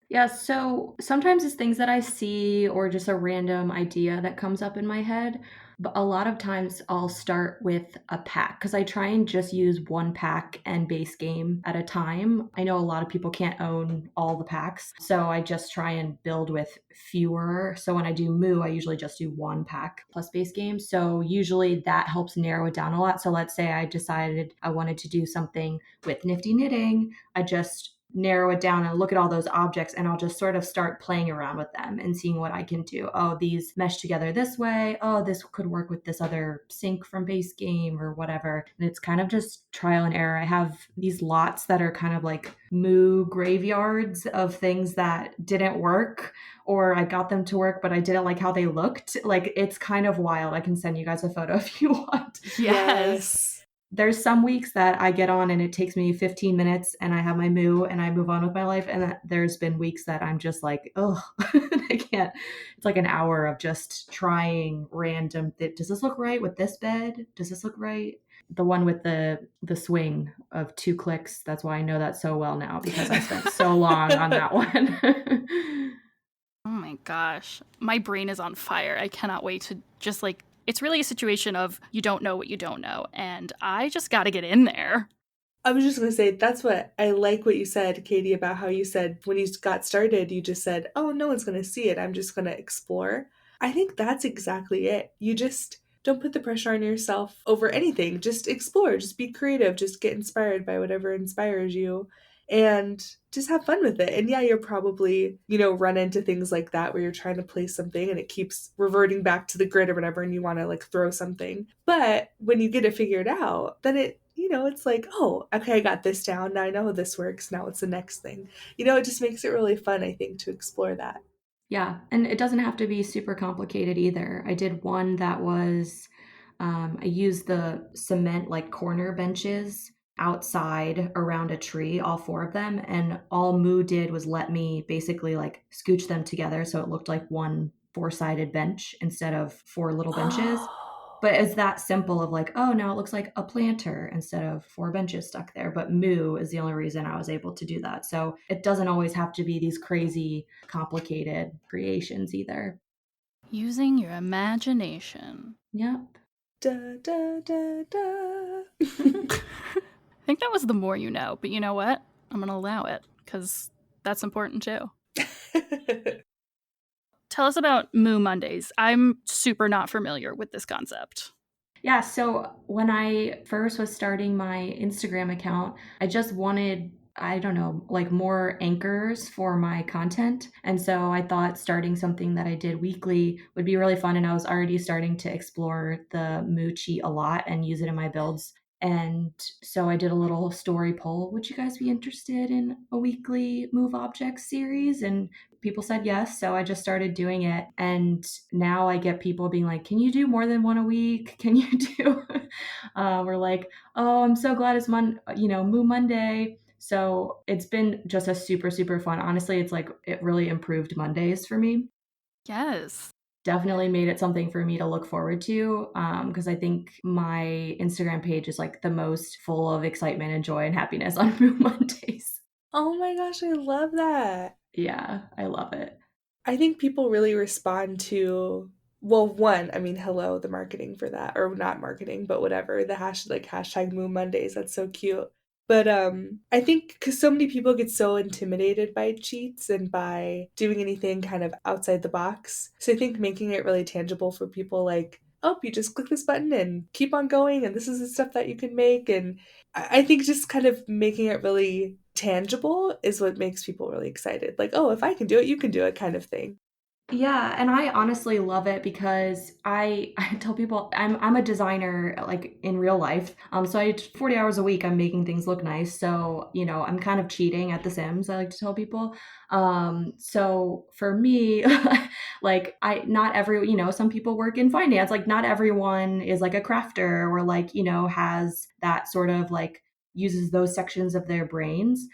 Speaker 4: Yeah, so sometimes it's things that I see or just a random idea that comes up in my head. But a lot of times I'll start with a pack because I try and just use one pack and base game at a time. I know a lot of people can't own all the packs, so I just try and build with fewer. So when I do Moo, I usually just do one pack plus base game. So usually that helps narrow it down a lot. So let's say I decided I wanted to do something with Nifty Knitting. I just narrow it down and look at all those objects, and I'll just sort of start playing around with them and seeing what I can do. Oh, these mesh together this way. Oh, this could work with this other sink from base game or whatever. And it's kind of just trial and error. I have these lots that are kind of like MOO graveyards of things that didn't work, or I got them to work, but I didn't like how they looked. Like, it's kind of wild. I can send you guys a photo if you want.
Speaker 1: Yes.
Speaker 4: There's some weeks that I get on and it takes me 15 minutes and I have my moo and I move on with my life. And there's been weeks that I'm just like, oh, I can't. It's like an hour of just trying random. Does this look right with this bed? Does this look right? The one with the swing of 2 clicks. That's why I know that so well now, because I spent so long on that one.
Speaker 1: Oh my gosh. My brain is on fire. I cannot wait to just like, it's really a situation of you don't know what you don't know. And I just got to get in there.
Speaker 2: I was just going to say, that's what I like what you said, Katie, about how you said when you got started, you just said, oh, no one's going to see it. I'm just going to explore. I think that's exactly it. You just don't put the pressure on yourself over anything. Just explore, just be creative, just get inspired by whatever inspires you and just have fun with it. And yeah, you're probably, run into things like that where you're trying to place something and it keeps reverting back to the grid or whatever and you want to like throw something. But when you get it figured out, then it's like, oh, okay, I got this down. Now I know how this works. Now what's the next thing? It just makes it really fun, I think, to explore that.
Speaker 4: Yeah, and it doesn't have to be super complicated either. I did one that was, I used the cement like corner benches outside around a tree, all 4 of them, and all Moo did was let me basically like scooch them together so it looked like one 4-sided bench instead of 4 little benches. But it's that simple of like, oh, now it looks like a planter instead of 4 benches stuck there. But Moo is the only reason I was able to do that. So it doesn't always have to be these crazy, complicated creations either.
Speaker 1: Using your imagination.
Speaker 4: Yep.
Speaker 2: Da, da, da, da.
Speaker 1: I think that was the more you know, but you know what? I'm going to allow it because that's important too. Tell us about Moo Mondays. I'm super not familiar with this concept.
Speaker 4: Yeah, so when I first was starting my Instagram account, I just wanted, I don't know, like more anchors for my content. And so I thought starting something that I did weekly would be really fun. And I was already starting to explore the Moo cheat a lot and use it in my builds. And so I did a little story poll. Would you guys be interested in a weekly Move Objects series? And people said yes. So I just started doing it. And now I get people being like, can you do more than one a week? Can you do? We're like, oh, I'm so glad it's Moo Monday. So it's been just a super, super fun. Honestly, it's like it really improved Mondays for me.
Speaker 1: Yes.
Speaker 4: Definitely made it something for me to look forward to, because I think my Instagram page is like the most full of excitement and joy and happiness on Moo Mondays.
Speaker 2: Oh my gosh, I love that.
Speaker 4: Yeah, I love it.
Speaker 2: I think people really respond to, well, one, I mean, hello, the marketing for that, or not marketing, but whatever, the hashtag Moo Mondays. That's so cute. But I think because so many people get so intimidated by cheats and by doing anything kind of outside the box. So I think making it really tangible for people, like, oh, you just click this button and keep on going, and this is the stuff that you can make. And I think just kind of making it really tangible is what makes people really excited. Like, oh, if I can do it, you can do it, kind of thing.
Speaker 4: Yeah, and I honestly love it because I tell people I'm a designer like in real life. So 40 hours a week I'm making things look nice. So, I'm kind of cheating at The Sims, I like to tell people. So for me, like not every, some people work in finance. Like not everyone is like a crafter or like, has that sort of like uses those sections of their brains.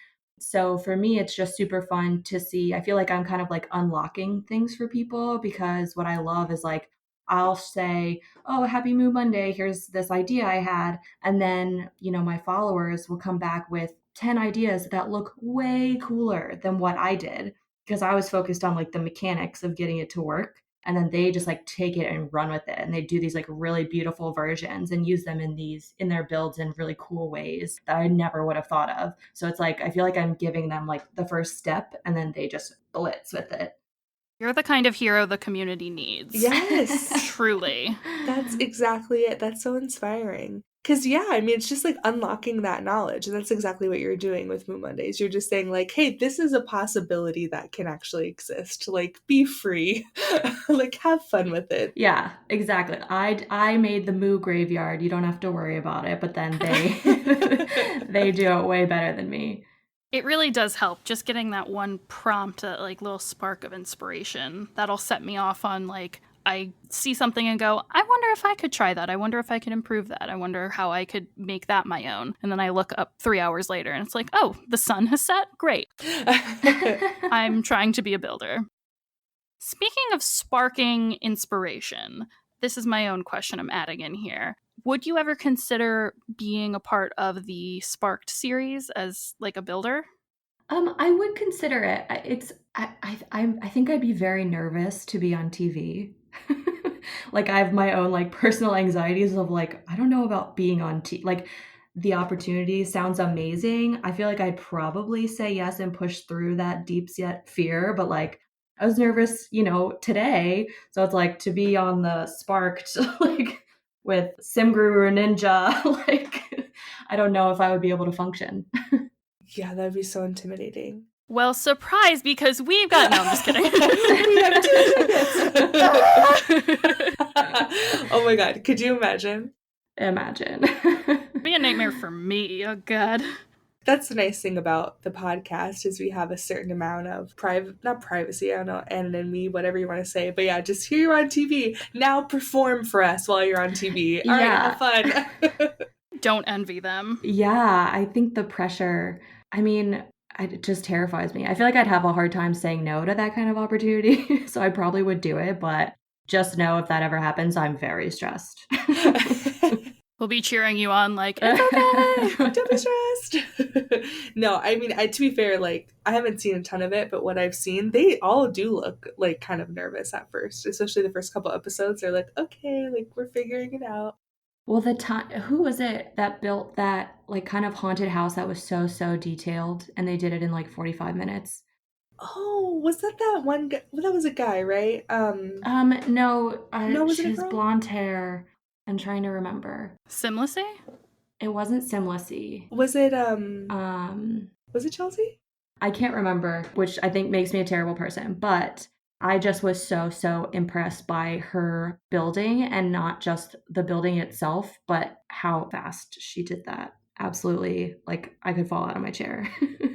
Speaker 4: So for me, it's just super fun to see. I feel like I'm kind of like unlocking things for people because what I love is like, I'll say, oh, happy Moo Monday. Here's this idea I had. And then, my followers will come back with 10 ideas that look way cooler than what I did because I was focused on like the mechanics of getting it to work. And then they just like take it and run with it. And they do these like really beautiful versions and use them in their builds in really cool ways that I never would have thought of. So it's like, I feel like I'm giving them like the first step and then they just blitz with it.
Speaker 1: You're the kind of hero the community needs.
Speaker 2: Yes.
Speaker 1: Truly.
Speaker 2: That's exactly it. That's so inspiring. Because, yeah, I mean, it's just like unlocking that knowledge. And that's exactly what you're doing with Moon Mondays. You're just saying, like, hey, this is a possibility that can actually exist. Like, be free. Like, have fun with it.
Speaker 4: Yeah, exactly. I made the moo graveyard. You don't have to worry about it, but then they they do it way better than me.
Speaker 1: It really does help just getting that one prompt, that like little spark of inspiration. That'll set me off on like, I see something and go, I wonder if I could try that. I wonder if I could improve that. I wonder how I could make that my own. And then I look up 3 hours later and it's like, oh, the sun has set? Great. I'm trying to be a builder. Speaking of sparking inspiration, this is my own question I'm adding in here. Would you ever consider being a part of the Sparked series as like a builder?
Speaker 4: I would consider it. I think I'd be very nervous to be on TV. Like I have my own like personal anxieties of like I don't know about being on TV. Like the opportunity sounds amazing. I feel like I'd probably say yes and push through that deep set fear, but like I was nervous, today. So it's like to be on the Sparked like with Simguru or Ninja, like I don't know if I would be able to function.
Speaker 2: Yeah, that'd be so intimidating.
Speaker 1: Well, surprise, because we've got... No, I'm just kidding.
Speaker 2: We have 2 tickets. Oh my god, could you imagine?
Speaker 4: Imagine.
Speaker 1: Be a nightmare for me. Oh god.
Speaker 2: That's the nice thing about the podcast is we have a certain amount of not privacy, I don't know, anonymity, whatever you want to say. But yeah, just here you're on TV. Now perform for us while you're on TV. All right, have fun.
Speaker 1: Don't envy them.
Speaker 4: Yeah, I think the pressure, I mean, it just terrifies me. I feel like I'd have a hard time saying no to that kind of opportunity. So I probably would do it, but just know if that ever happens, I'm very stressed.
Speaker 1: We'll be cheering you on like, it's okay.
Speaker 2: Don't be stressed. No, I mean, to be fair, like, I haven't seen a ton of it, but what I've seen, they all do look like kind of nervous at first, especially the first couple episodes. They're like, okay, like, we're figuring it out.
Speaker 4: Well, who was it that built that like kind of haunted house that was so detailed and they did it in like 45 minutes?
Speaker 2: Oh, was that one guy? Well, that was a guy, right?
Speaker 4: No,
Speaker 2: was it a
Speaker 4: she has
Speaker 2: girl?
Speaker 4: blonde hair. I'm trying to remember.
Speaker 1: Simlicy?
Speaker 4: It wasn't Simlicy.
Speaker 2: Was it,
Speaker 4: Um,
Speaker 2: was it Chelsea?
Speaker 4: I can't remember, which I think makes me a terrible person, but I just was so impressed by her building and not just the building itself, but how fast she did that. Absolutely. Like I could fall out of my chair.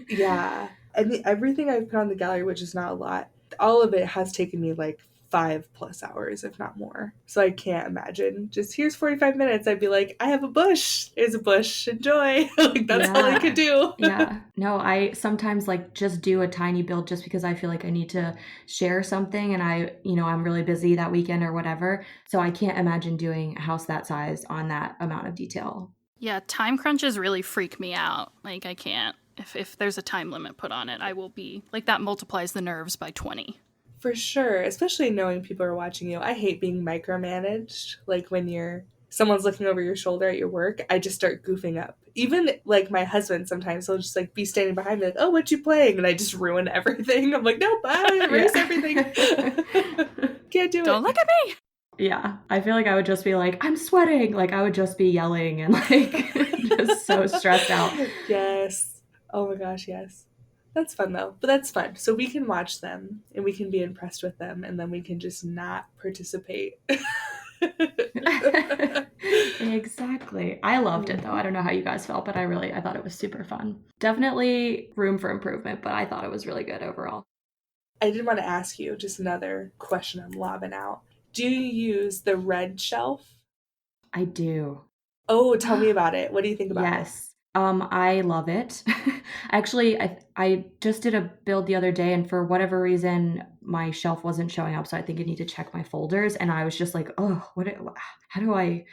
Speaker 2: Yeah. And everything I've put on the gallery, which is not a lot, all of it has taken me like 5+ hours, if not more. So I can't imagine. Just here's 45 minutes. I'd be like, I have a bush. Here's a bush. Enjoy. Like that's all I could do.
Speaker 4: Yeah. No, I sometimes like just do a tiny build just because I feel like I need to share something and I'm really busy that weekend or whatever. So I can't imagine doing a house that size on that amount of detail.
Speaker 1: Yeah, time crunches really freak me out. Like I can't. If there's a time limit put on it, I will be like that multiplies the nerves by 20.
Speaker 2: For sure, especially knowing people are watching you. I hate being micromanaged. Like when someone's looking over your shoulder at your work, I just start goofing up. Even like my husband sometimes he'll just like be standing behind me like, oh, what you playing? And I just ruin everything. I'm like, nope, I erase everything. Can't do it.
Speaker 1: Don't look at me.
Speaker 4: Yeah. I feel like I would just be like, I'm sweating. Like I would just be yelling and like just so stressed out.
Speaker 2: Yes. Oh my gosh, yes. That's fun though. But that's fun. So we can watch them and we can be impressed with them and then we can just not participate.
Speaker 4: Exactly. I loved it though. I don't know how you guys felt, but I thought it was super fun. Definitely room for improvement, but I thought it was really good overall.
Speaker 2: I did want to ask you just another question I'm lobbing out. Do you use the red shelf?
Speaker 4: I do.
Speaker 2: Oh, tell me about it. What do you think about it?
Speaker 4: Yes. I love it. Actually, I just did a build the other day and for whatever reason my shelf wasn't showing up, so I think I need to check my folders and I was just like, oh, how do I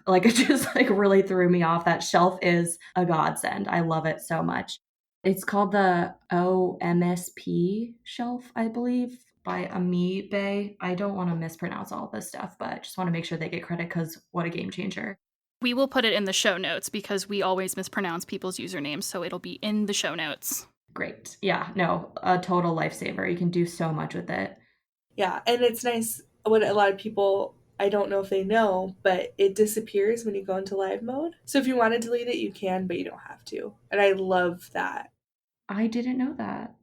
Speaker 4: like it just like really threw me off. That shelf is a godsend. I love it so much. It's called the OMSP shelf, I believe, by Ami Bay. I don't want to mispronounce all this stuff, but I just want to make sure they get credit because what a game changer.
Speaker 1: We will put it in the show notes because we always mispronounce people's usernames, so it'll be in the show notes.
Speaker 4: Great. Yeah, no, a total lifesaver. You can do so much with it.
Speaker 2: Yeah, and it's nice what a lot of people I don't know if they know, but it disappears when you go into live mode. So if you want to delete it, you can, but you don't have to. And I love that.
Speaker 4: I didn't know that.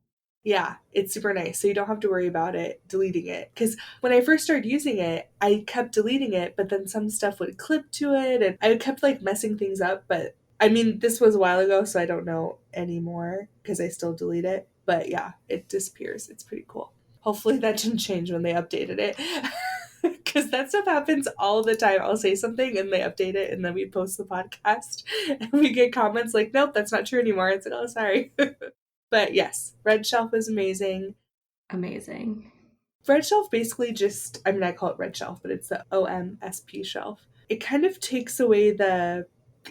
Speaker 2: Yeah, it's super nice. So you don't have to worry about it deleting it. Because when I first started using it, I kept deleting it, but then some stuff would clip to it, and I kept like messing things up. But I mean, this was a while ago, so I don't know anymore because I still delete it. But yeah, it disappears. It's pretty cool. Hopefully that didn't change when they updated it. Because that stuff happens all the time. I'll say something and they update it, and then we post the podcast and we get comments like, nope, that's not true anymore. It's like, oh, sorry. But yes, Red Shelf is amazing.
Speaker 4: Amazing.
Speaker 2: Red Shelf basically just, I mean, I call it Red Shelf, but it's the OMSP shelf. It kind of takes away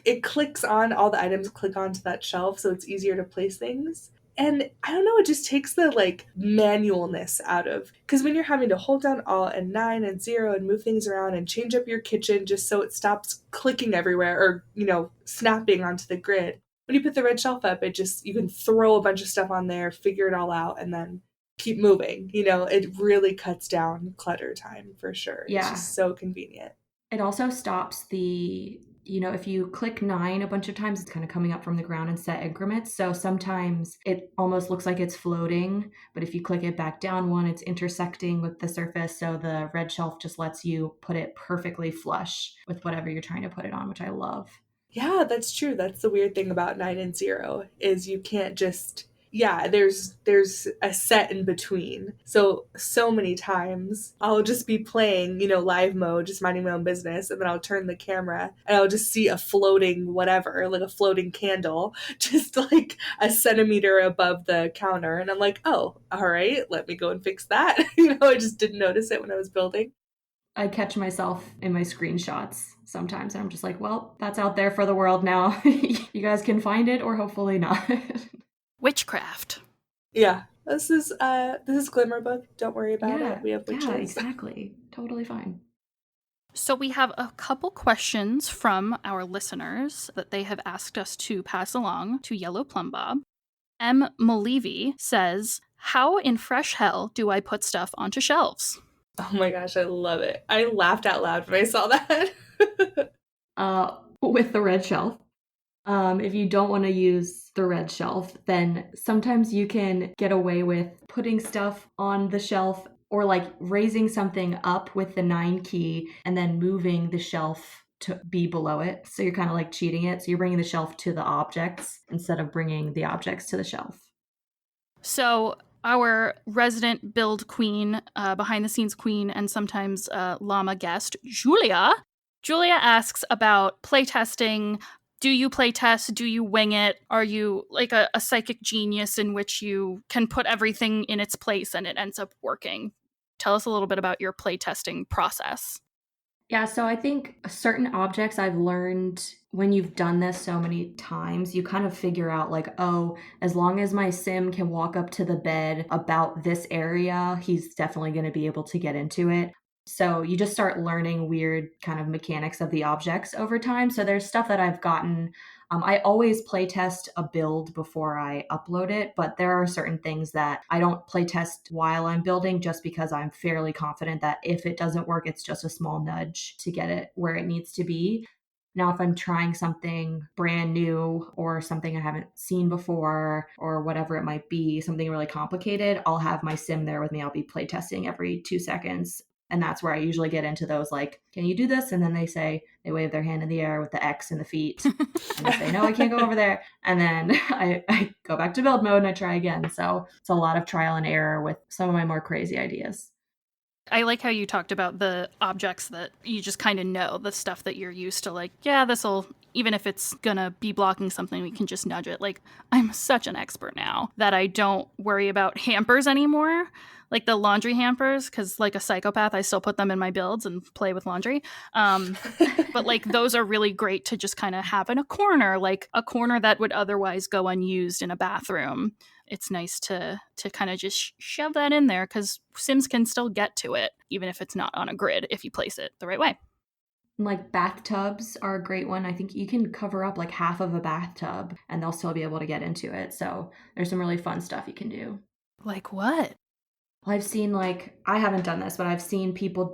Speaker 2: it clicks on, all the items click onto that shelf, so it's easier to place things. And I don't know, it just takes the like manualness out of, because when you're having to hold down Alt and 9 and 0 and move things around and change up your kitchen just so it stops clicking everywhere or, snapping onto the grid. When you put the Red Shelf up, you can throw a bunch of stuff on there, figure it all out, and then keep moving. It really cuts down clutter time for sure.
Speaker 4: Yeah.
Speaker 2: It's just so convenient.
Speaker 4: It also stops if you click 9 a bunch of times, it's kind of coming up from the ground in set increments. So sometimes it almost looks like it's floating, but if you click it back down 1, it's intersecting with the surface. So the Red Shelf just lets you put it perfectly flush with whatever you're trying to put it on, which I love.
Speaker 2: Yeah, that's true. That's the weird thing about 9 and 0 is you can't just, there's a set in between. So many times I'll just be playing, live mode, just minding my own business, and then I'll turn the camera and I'll just see a floating whatever, like a floating candle, just like a centimeter above the counter. And I'm like, oh, all right, let me go and fix that. I just didn't notice it when I was building.
Speaker 4: I catch myself in my screenshots sometimes, and I'm just like, well, that's out there for the world now. You guys can find it, or hopefully not.
Speaker 1: Witchcraft.
Speaker 2: Yeah. This is Glimmerbook. Don't worry about it. We have witches.
Speaker 4: Yeah, exactly. Totally fine.
Speaker 1: So we have a couple questions from our listeners that they have asked us to pass along to Yellow Plumbob. M. Malevi says, how in fresh hell do I put stuff onto shelves?
Speaker 2: Oh my gosh, I love it. I laughed out loud when I saw that.
Speaker 4: With the Red Shelf. If you don't want to use the Red Shelf, then sometimes you can get away with putting stuff on the shelf or like raising something up with the 9 key and then moving the shelf to be below it. So you're kind of like cheating it. So you're bringing the shelf to the objects instead of bringing the objects to the shelf.
Speaker 1: So our resident build queen, behind the scenes queen, and sometimes llama guest, Julia asks about playtesting. Do you playtest? Do you wing it? Are you like a psychic genius in which you can put everything in its place and it ends up working? Tell us a little bit about your playtesting process.
Speaker 4: Yeah, so I think certain objects I've learned when you've done this so many times, you kind of figure out like, oh, as long as my sim can walk up to the bed about this area, he's definitely going to be able to get into it. So you just start learning weird kind of mechanics of the objects over time. So there's stuff that I've gotten. I always playtest a build before I upload it, but there are certain things that I don't playtest while I'm building just because I'm fairly confident that if it doesn't work, it's just a small nudge to get it where it needs to be. Now, if I'm trying something brand new or something I haven't seen before or whatever it might be, something really complicated, I'll have my sim there with me. I'll be playtesting every 2 seconds. And that's where I usually get into those, like, can you do this? And then they wave their hand in the air with the X and the feet. And I say, no, I can't go over there. And then I go back to build mode and I try again. So it's a lot of trial and error with some of my more crazy ideas.
Speaker 1: I like how you talked about the objects that you just kind of know, the stuff that you're used to, like, yeah, this'll, even if it's gonna be blocking something, we can just nudge it. Like, I'm such an expert now that I don't worry about hampers anymore, like the laundry hampers, because like a psychopath, I still put them in my builds and play with laundry. But like those are really great to just kind of have in a corner, like a corner that would otherwise go unused in a bathroom. It's nice to kind of just shove that in there because Sims can still get to it, even if it's not on a grid, if you place it the right way.
Speaker 4: Like bathtubs are a great one. I think you can cover up like half of a bathtub and they'll still be able to get into it. So there's some really fun stuff you can do.
Speaker 1: Like what?
Speaker 4: Well, I've seen I haven't done this, but I've seen people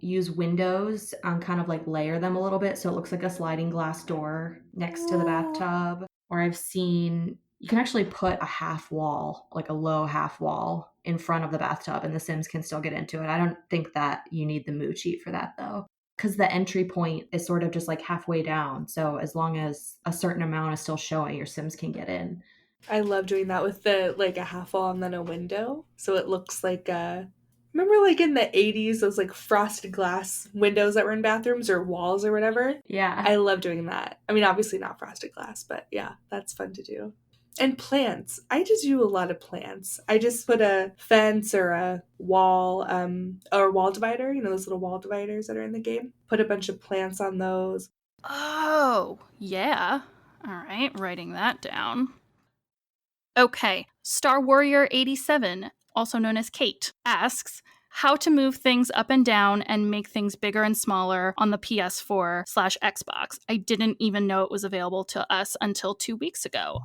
Speaker 4: use windows and kind of layer them a little bit so it looks like a sliding glass door next to the bathtub. Or I've seen you can actually put a half wall, like a low half wall in front of the bathtub and the Sims can still get into it. I don't think that you need the MOO cheat for that though. Because the entry point is sort of just halfway down. So as long as a certain amount is still showing, your Sims can get in.
Speaker 2: I love doing that with the a half wall and then a window. So it looks like remember in the 80s those frosted glass windows that were in bathrooms or walls or whatever?
Speaker 4: Yeah.
Speaker 2: I love doing that. I mean, obviously not frosted glass, but yeah, that's fun to do. And plants. I just do a lot of plants. I just put a fence or a wall or wall divider, those little wall dividers that are in the game. Put a bunch of plants on those.
Speaker 1: Oh, yeah. All right, writing that down. Okay, Star Warrior 87, also known as Kate, asks how to move things up and down and make things bigger and smaller on the PS4/Xbox. I didn't even know it was available to us until 2 weeks ago.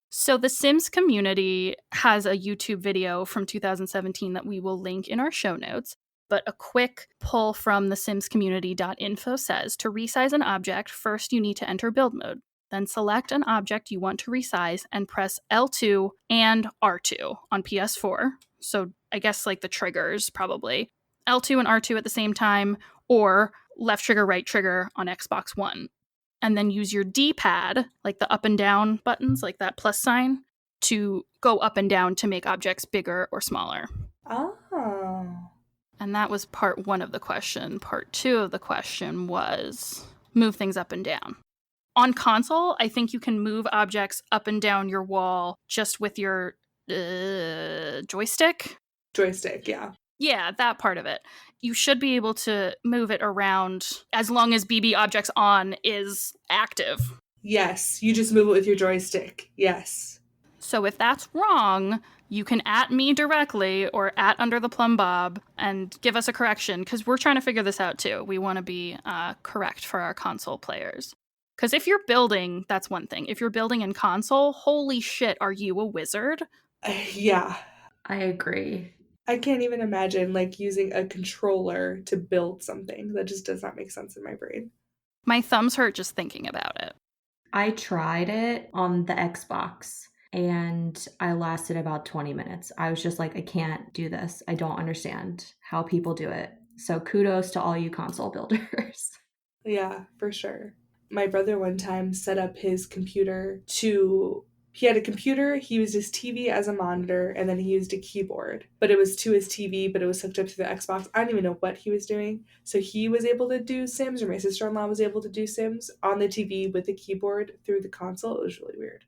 Speaker 1: So the Sims community has a YouTube video from 2017 that we will link in our show notes. But a quick pull from the simscommunity.info says to resize an object, first you need to enter build mode. Then select an object you want to resize and press L2 and R2 on PS4. So I guess the triggers probably. L2 and R2 at the same time, or left trigger, right trigger on Xbox One. And then use your D-pad, the up and down buttons, that plus sign, to go up and down to make objects bigger or smaller.
Speaker 2: Oh.
Speaker 1: And that was part 1 of the question. Part 2 of the question was move things up and down. On console, I think you can move objects up and down your wall just with your joystick.
Speaker 2: Joystick, yeah.
Speaker 1: Yeah, that part of it. You should be able to move it around as long as BB Objects On is active.
Speaker 2: Yes, you just move it with your joystick. Yes.
Speaker 1: So if that's wrong, you can @ me directly or @ under the Plumbob and give us a correction, because we're trying to figure this out too. We want to be correct for our console players. Because if you're building, that's one thing. If you're building in console, holy shit, are you a wizard?
Speaker 2: Yeah.
Speaker 4: I agree.
Speaker 2: I can't even imagine using a controller to build something. That just does not make sense in my brain.
Speaker 1: My thumbs hurt just thinking about it.
Speaker 4: I tried it on the Xbox and I lasted about 20 minutes. I was just I can't do this. I don't understand how people do it. So kudos to all you console builders.
Speaker 2: Yeah, for sure. My brother one time set up his computer he had a computer, he used his TV as a monitor, and then he used a keyboard. But it was to his TV, but it was hooked up to the Xbox. I don't even know what he was doing. So he was able to do Sims, or my sister-in-law was able to do Sims on the TV with the keyboard through the console. It was really weird.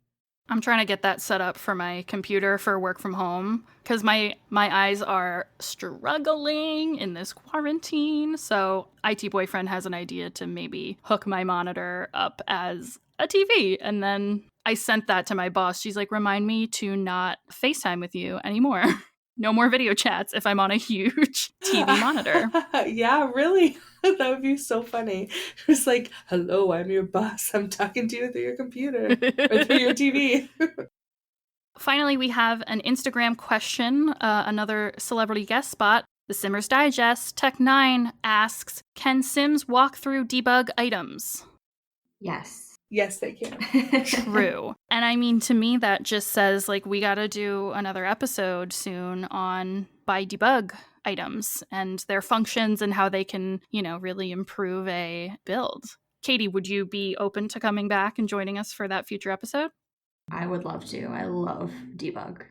Speaker 1: I'm trying to get that set up for my computer for work from home, because my eyes are struggling in this quarantine. So IT boyfriend has an idea to maybe hook my monitor up as a TV. And then I sent that to my boss. She's like, remind me to not FaceTime with you anymore. No more video chats if I'm on a huge TV monitor.
Speaker 2: Yeah, really? That would be so funny. It's like, hello, I'm your boss. I'm talking to you through your computer or through your TV.
Speaker 1: Finally, we have an Instagram question, another celebrity guest spot. The Simmers Digest, Tech9 asks, can Sims walk through debug items?
Speaker 4: Yes.
Speaker 2: Yes, they can.
Speaker 1: True. And I mean, to me, that just says, we got to do another episode soon on by debug items and their functions and how they can, really improve a build. Katie, would you be open to coming back and joining us for that future episode?
Speaker 4: I would love to. I love debug.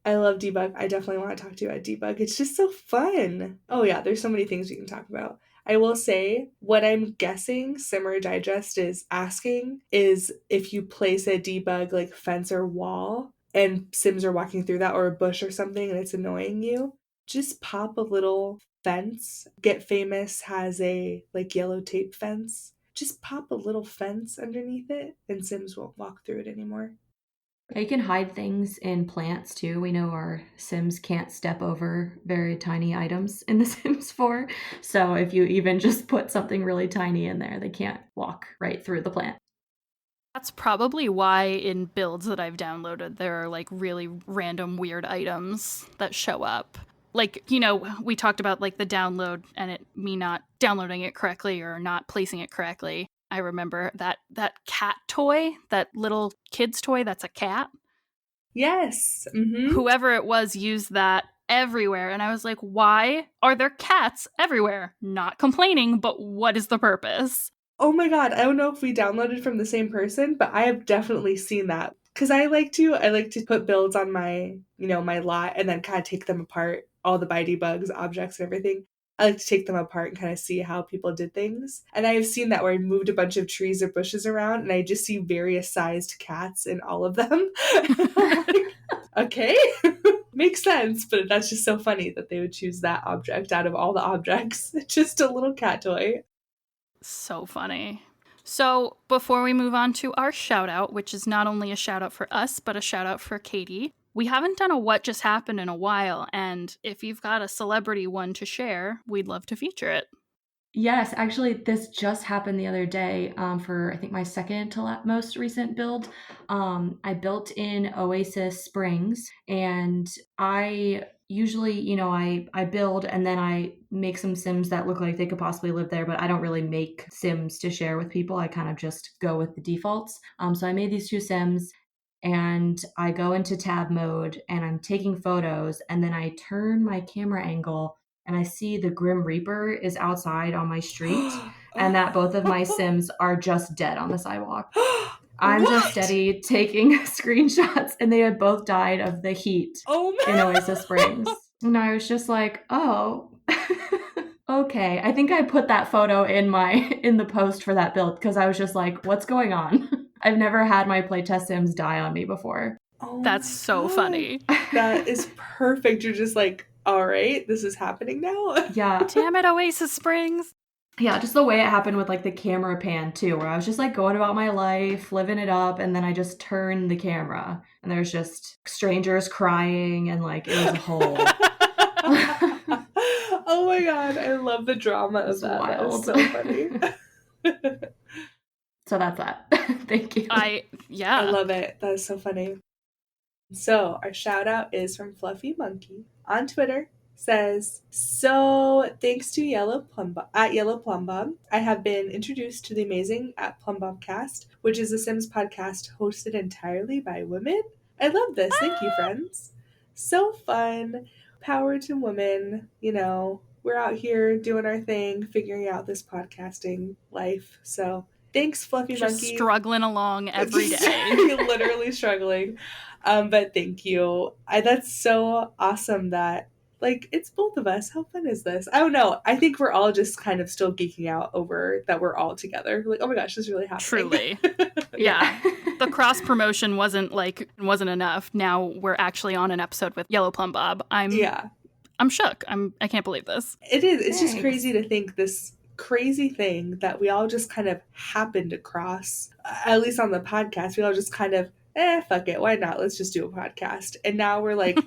Speaker 2: I love debug. I definitely want to talk to you about debug. It's just so fun. Oh yeah, there's so many things we can talk about. I will say, what I'm guessing Simmer Digest is asking is if you place a debug fence or wall and Sims are walking through that, or a bush or something, and it's annoying you, just pop a little fence. Get Famous has a yellow tape fence. Just pop a little fence underneath it and Sims won't walk through it anymore.
Speaker 4: You can hide things in plants too. We know our Sims can't step over very tiny items in The Sims 4. So if you even just put something really tiny in there, they can't walk right through the plant.
Speaker 1: That's probably why in builds that I've downloaded, there are like really random weird items that show up. Like, we talked about like the download and me not downloading it correctly or not placing it correctly. I remember that cat toy, that little kid's toy that's a cat.
Speaker 2: Yes. Mm-hmm.
Speaker 1: Whoever it was used that everywhere. And I was like, why are there cats everywhere? Not complaining, but what is the purpose?
Speaker 2: Oh my god, I don't know if we downloaded from the same person, but I have definitely seen that. Because I like to put builds on my, my lot and then kind of take them apart, all the bitey bugs, objects, and everything. I like to take them apart and kind of see how people did things. And I have seen that where I moved a bunch of trees or bushes around and I just see various sized cats in all of them. I'm like, okay, makes sense, but that's just so funny that they would choose that object out of all the objects. Just a little cat toy.
Speaker 1: So funny. So before we move on to our shout out, which is not only a shout out for us, but a shout out for Katie, we haven't done a What Just Happened in a while. And if you've got a celebrity one to share, we'd love to feature it.
Speaker 4: Yes, actually, this just happened the other day for, I think, my second to most recent build. I built in Oasis Springs, and I usually, I build and then I make some Sims that look like they could possibly live there, but I don't really make Sims to share with people. I kind of just go with the defaults. So I made these 2 Sims. And I go into tab mode and I'm taking photos, and then I turn my camera angle and I see the Grim Reaper is outside on my street and that both of my Sims are just dead on the sidewalk. I'm just steady taking screenshots and they had both died of the heat in Oasis Springs. And I was just like, oh, okay. I think I put that photo in the post for that build because I was just like, what's going on? I've never had my playtest Sims die on me before.
Speaker 2: Oh,
Speaker 1: that's so funny.
Speaker 2: That is perfect. You're just like, all right, this is happening now.
Speaker 4: Yeah.
Speaker 1: Damn it, Oasis Springs.
Speaker 4: Yeah, just the way it happened with like the camera pan too, where I was just like going about my life, living it up, and then I just turned the camera and there's just strangers crying and like it was a whole
Speaker 2: Oh my god, I love the drama of that.
Speaker 4: Wild.
Speaker 2: That is so funny.
Speaker 4: So that's that. Thank you.
Speaker 2: I love it. That is so funny. So our shout out is from Fluffy Monkey on Twitter. Says, so thanks to Yellow Plumbob, I have been introduced to the amazing at Plumbob Cast, which is a Sims podcast hosted entirely by women. I love this. Thank you, friends. So fun. Power to women. We're out here doing our thing, figuring out this podcasting life. So thanks, Fluffy Monkey.
Speaker 1: Just struggling along every day.
Speaker 2: Literally struggling. But thank you. That's so awesome that it's both of us. How fun is this? I don't know. I think we're all just kind of still geeking out over that we're all together. Like, oh my gosh, this is really happening.
Speaker 1: Truly. Yeah. The cross promotion wasn't enough. Now we're actually on an episode with Yellow Plumbob. I'm shook. I can't believe this.
Speaker 2: It is. It's just crazy to think this crazy thing that we all just kind of happened across, at least on the podcast. We all just kind of, fuck it. Why not? Let's just do a podcast. And now we're like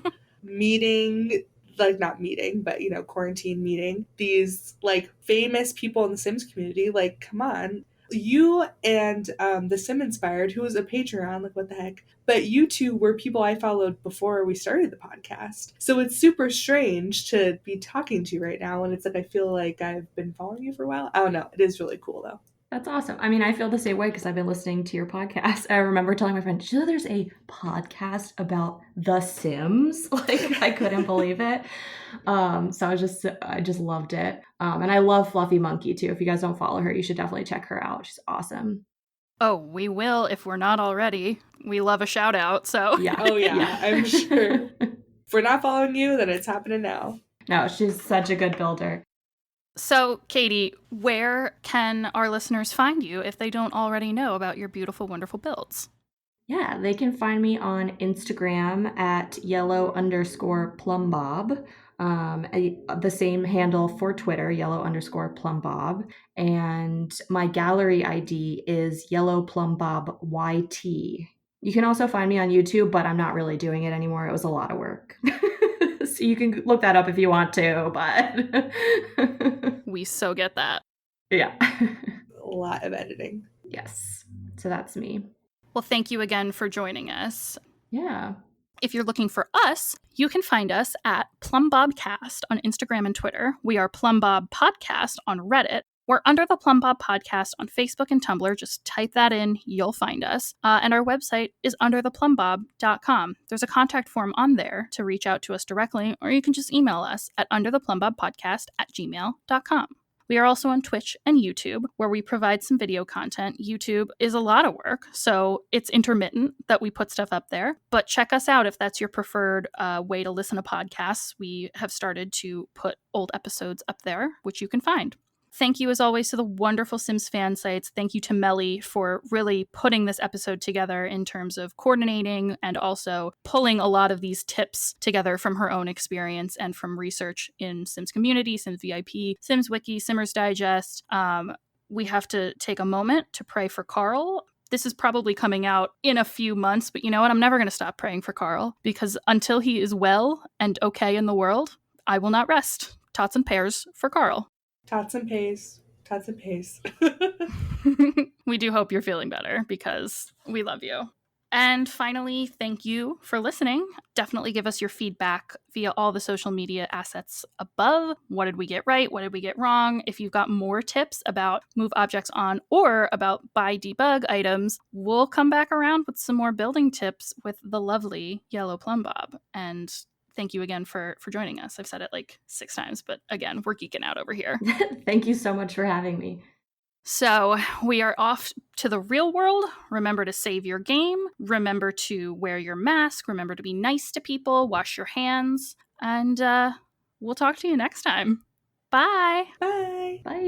Speaker 2: meeting, not meeting, but quarantine meeting these famous people in the Sims community. Like, come on. You and the Sim Inspired, who was a Patreon, what the heck? But you two were people I followed before we started the podcast. So it's super strange to be talking to you right now. And it's I feel like I've been following you for a while. I don't know. It is really cool, though.
Speaker 4: That's awesome. I mean, I feel the same way because I've been listening to your podcast. I remember telling my friend, there's a podcast about The Sims? I couldn't believe it. So I just loved it. And I love Fluffy Monkey too. If you guys don't follow her, you should definitely check her out. She's awesome.
Speaker 1: Oh, we will if we're not already. We love a shout out, so.
Speaker 2: Yeah. Oh, yeah. I'm sure. If we're not following you, then it's happening now.
Speaker 4: No, she's such a good builder.
Speaker 1: So, Katie, where can our listeners find you if they don't already know about your beautiful, wonderful builds?
Speaker 4: Yeah, they can find me on Instagram at yellow_plumbob. The same handle for Twitter, yellow_plumbob. And my gallery ID is yellowplumbobyt. You can also find me on YouTube, but I'm not really doing it anymore. It was a lot of work. So you can look that up if you want to, but
Speaker 1: we so get that.
Speaker 4: Yeah.
Speaker 2: A lot of editing.
Speaker 4: Yes. So that's me.
Speaker 1: Well, thank you again for joining us.
Speaker 4: Yeah.
Speaker 1: If you're looking for us, you can find us at Plumbobcast on Instagram and Twitter. We are Plumbob Podcast on Reddit. We're Under the Plumbob Podcast on Facebook and Tumblr. Just type that in, you'll find us. And our website is undertheplumbob.com. There's a contact form on there to reach out to us directly, or you can just email us at undertheplumbobpodcast@gmail.com. We are also on Twitch and YouTube, where we provide some video content. YouTube is a lot of work, so it's intermittent that we put stuff up there. But check us out if that's your preferred way to listen to podcasts. We have started to put old episodes up there, which you can find. Thank you, as always, to the wonderful Sims fan sites. Thank you to Melly for really putting this episode together in terms of coordinating and also pulling a lot of these tips together from her own experience and from research in Sims Community, Sims VIP, Sims Wiki, Simmers Digest. We have to take a moment to pray for Carl. This is probably coming out in a few months, but you know what? I'm never going to stop praying for Carl, because until he is well and okay in the world, I will not rest. Tots and pears for Carl.
Speaker 2: Tots and pays. Tots and pays.
Speaker 1: We do hope you're feeling better, because we love you. And finally, thank you for listening. Definitely give us your feedback via all the social media assets above. What did we get right? What did we get wrong? If you've got more tips about move objects on or about buy debug items, we'll come back around with some more building tips with the lovely Yellow Plumbob. And thank you again for joining us. I've said it like 6 times, but again, we're geeking out over here.
Speaker 4: Thank you so much for having me.
Speaker 1: So we are off to the real world. Remember to save your game. Remember to wear your mask. Remember to be nice to people. Wash your hands. And we'll talk to you next time. Bye.
Speaker 2: Bye.
Speaker 4: Bye.